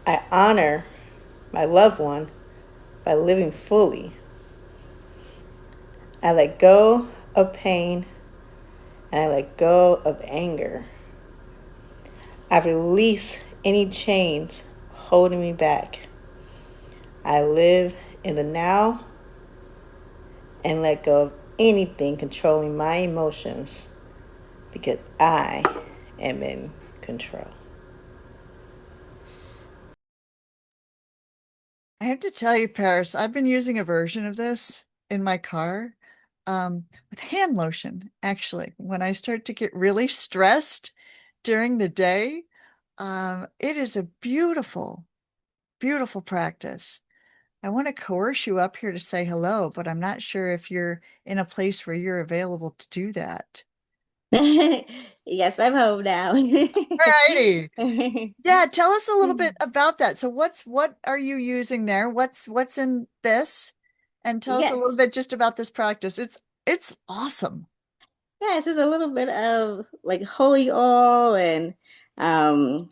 I honor my loved one by living fully. I let go of pain and I let go of anger. I release any chains holding me back. I live in the now and let go of anything controlling my emotions because I am in control. I have to tell you, Paris, I've been using a version of this in my car with hand lotion, actually. When I start to get really stressed during the day, it is a beautiful, beautiful practice. I want to coerce you up here to say hello, but I'm not sure if you're in a place where you're available to do that. Yes, I'm home now. Alrighty. Yeah, tell us a little bit about that. So what are you using there? What's in this? And tell us a Yes, little bit just about this practice. It's awesome. yes, there's a little bit of like holy oil and um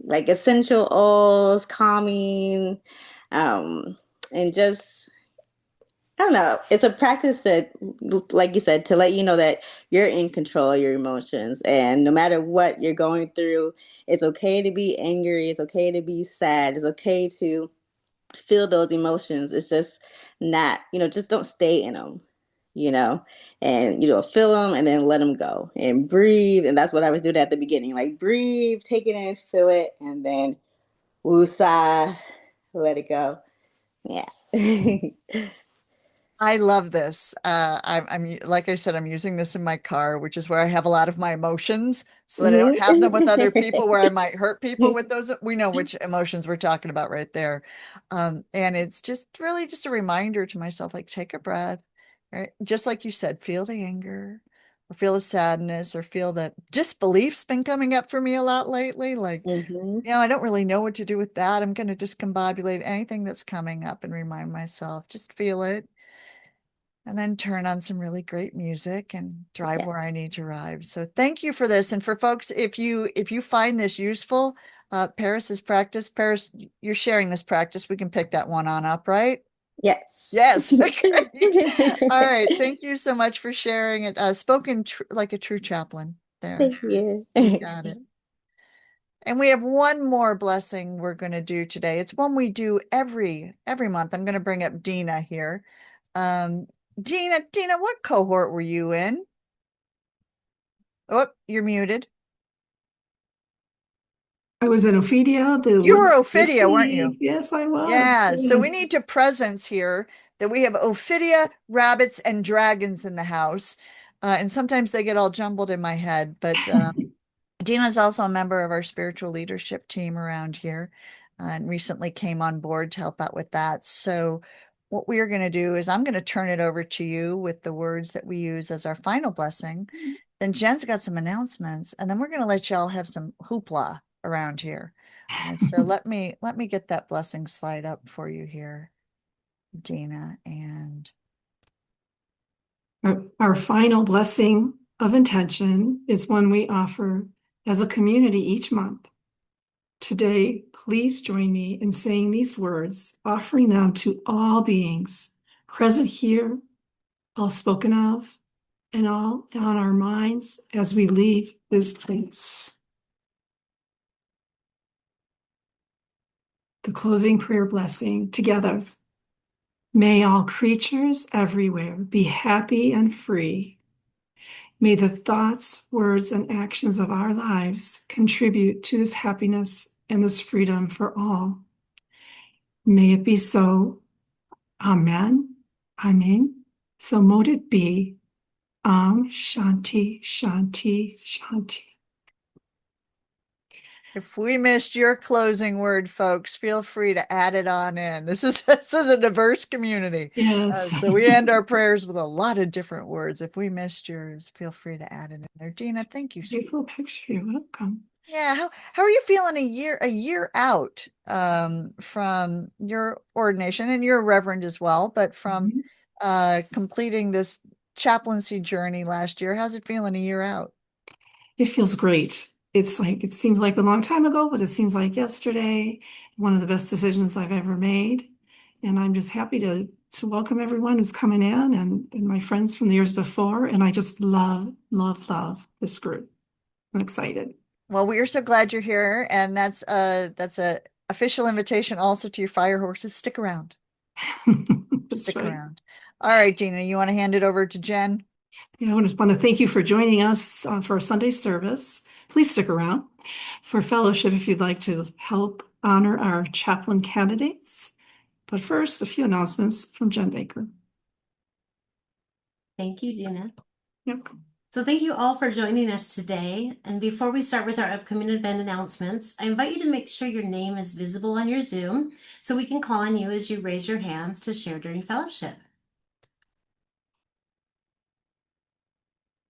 like essential oils, calming, um, and just I don't know. It's a practice that, like you said, to let you know that you're in control of your emotions. And no matter what you're going through, it's okay to be angry. It's okay to be sad. It's okay to feel those emotions. It's just not, just don't stay in them, you know, and, feel them and then let them go and breathe. And that's what I was doing at the beginning. Like breathe, take it in, feel it, and then woosah, let it go. Yeah. I love this. Like I said, I'm using this in my car, which is where I have a lot of my emotions, so that I don't have them with other people, where I might hurt people with those. We know which emotions we're talking about right there. And it's just really just a reminder to myself, like, take a breath, right? Just like you said, feel the anger, or feel the sadness, or feel the disbelief's been coming up for me a lot lately. Like, Hmm. I don't really know what to do with that. I'm going to discombobulate anything that's coming up and remind myself, just feel it, and then turn on some really great music and drive Yes. where I need to drive. So thank you for this. And for folks, if you find this useful, Paris's practice, Paris, you're sharing this practice. We can pick that one on up, right? Yes. Yes. Great. All right. Thank you so much for sharing it. Spoken like a true chaplain there. Thank you. You got it. And we have one more blessing we're going to do today. It's one we do every month. I'm going to bring up Dina here. Um, Dina, what cohort were you in? Oh, you're muted. I was in Ophidia, the You were wood Ophidia, weren't you? Yes, I was. Yeah. So Yeah. we need to presence here that we have Ophidia, rabbits, and dragons in the house. And sometimes they get all jumbled in my head, but Dina is also a member of our spiritual leadership team around here, and recently came on board to help out with that. So, what we are going to do is I'm going to turn it over to you with the words that we use as our final blessing. Then Jen's got some announcements, and then we're going to let y'all have some hoopla around here. So let me get that blessing slide up for you here, Dina. And Our final blessing of intention is one we offer as a community each month. Today, please join me in saying these words, offering them to all beings present here, all spoken of, and all on our minds as we leave this place. The closing prayer blessing together. May all creatures everywhere be happy and free. May the thoughts, words, and actions of our lives contribute to this happiness and this freedom for all. May it be so. Amen. Amen. So mote it be. Shanti, Shanti, Shanti. if we missed your closing word, folks, feel free to add it on in. This is a diverse community. Yes. So we end our prayers with a lot of different words. If we missed yours, feel free to add it in there. Dina, thank you. Beautiful picture. You're welcome. Yeah, how are you feeling a year out from your ordination? And you're a reverend as well, but from completing this chaplaincy journey last year, how's it feeling a year out? It feels great. It seems like a long time ago, but it seems like yesterday. One of the best decisions I've ever made. And I'm just happy to welcome everyone who's coming in and my friends from the years before. And I just love, love, love this group. I'm excited. Well, we are so glad you're here, and that's a official invitation also to your fire horses. Stick around. That's Stick right. around. All right, Dina, you want to hand it over to Jen? Yeah, I want to thank you for joining us for our Sunday service. Please stick around for fellowship if you'd like to help honor our chaplain candidates. But first, a few announcements from Jen Baker. Thank you, Gina. Yep. So thank you all for joining us today. And before we start with our upcoming event announcements, I invite you to make sure your name is visible on your Zoom so we can call on you as you raise your hands to share during fellowship.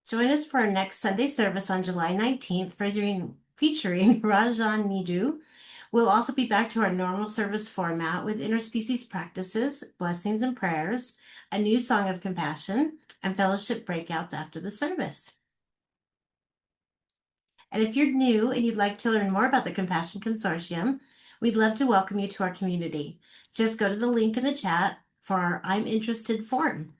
Join us for our next Sunday service on July 19th featuring Rajan Nidu. We'll also be back to our normal service format with interspecies practices, blessings and prayers, a new song of compassion, and fellowship breakouts after the service. And if you're new and you'd like to learn more about the Compassion Consortium, we'd love to welcome you to our community. Just go to the link in the chat for our I'm Interested form.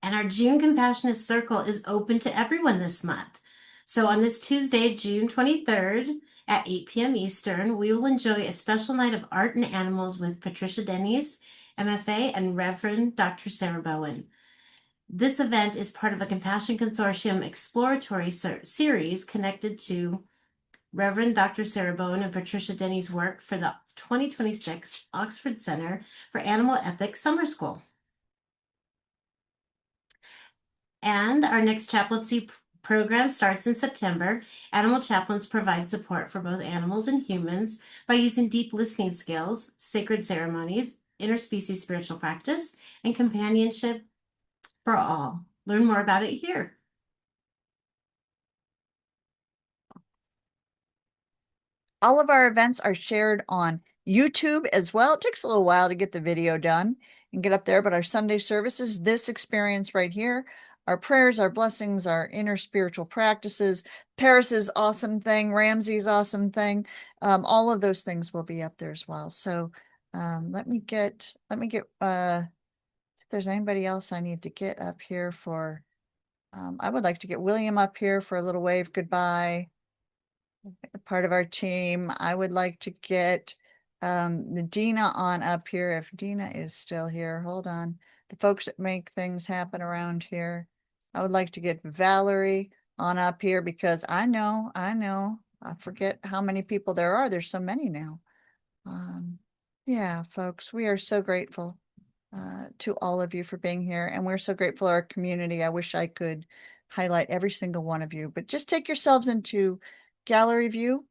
And our June Compassionate Circle is open to everyone this month. So on this Tuesday, June 23rd at 8 p.m. Eastern, we will enjoy a special night of art and animals with Patricia Denny's, MFA, and Reverend Dr. Sarah Bowen. This event is part of a Compassion Consortium exploratory series connected to Reverend Dr. Sarah Bowen and Patricia Denny's work for the 2026 Oxford Center for Animal Ethics Summer School. And our next chaplaincy program starts in September. Animal Chaplains provide support for both animals and humans by using deep listening skills, sacred ceremonies, interspecies spiritual practice, and companionship for all. Learn more about it here. All of our events are shared on YouTube as well. It takes a little while to get the video done and get up there, but our Sunday services, this experience right here, our prayers, our blessings, our inner spiritual practices, Paris's awesome thing, Ramsey's awesome thing, all of those things will be up there as well. So let me get if there's anybody else I need to get up here for. I would like to get William up here for a little wave goodbye. Part of our team. I would like to get Dina on up here if Dina is still here. Hold on. The folks that make things happen around here. I would like to get Valerie on up here because I know, I forget how many people there are. There's so many now. Yeah, folks, we are so grateful to all of you for being here. And we're so grateful to our community. I wish I could highlight every single one of you, but just take yourselves into gallery view,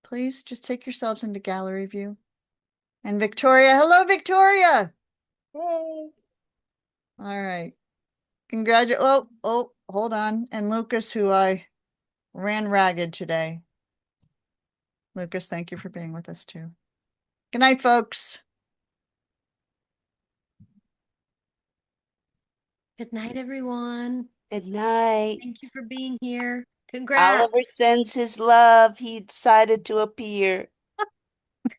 please. Just take yourselves into gallery view. And Victoria, hello, Victoria. Yay. All right. Oh, hold on. And Lucas, who I ran ragged today. Lucas, thank you for being with us too. Good night, folks. Good night, everyone. Good night. Thank you for being here. Oliver Congrats. sends his love. He decided to appear.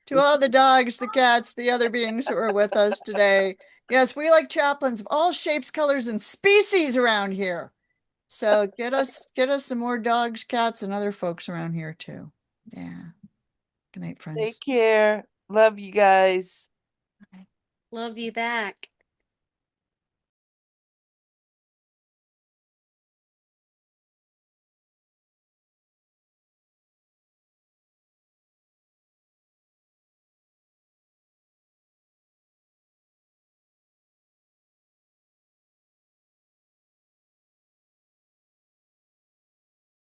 To all the dogs, the cats, the other beings who are with us today. Yes, we like chaplains of all shapes, colors, and species around here. So get us some more dogs, cats, and other folks around here too. Yeah. Good night, friends. Take care. Love you guys. Love you back.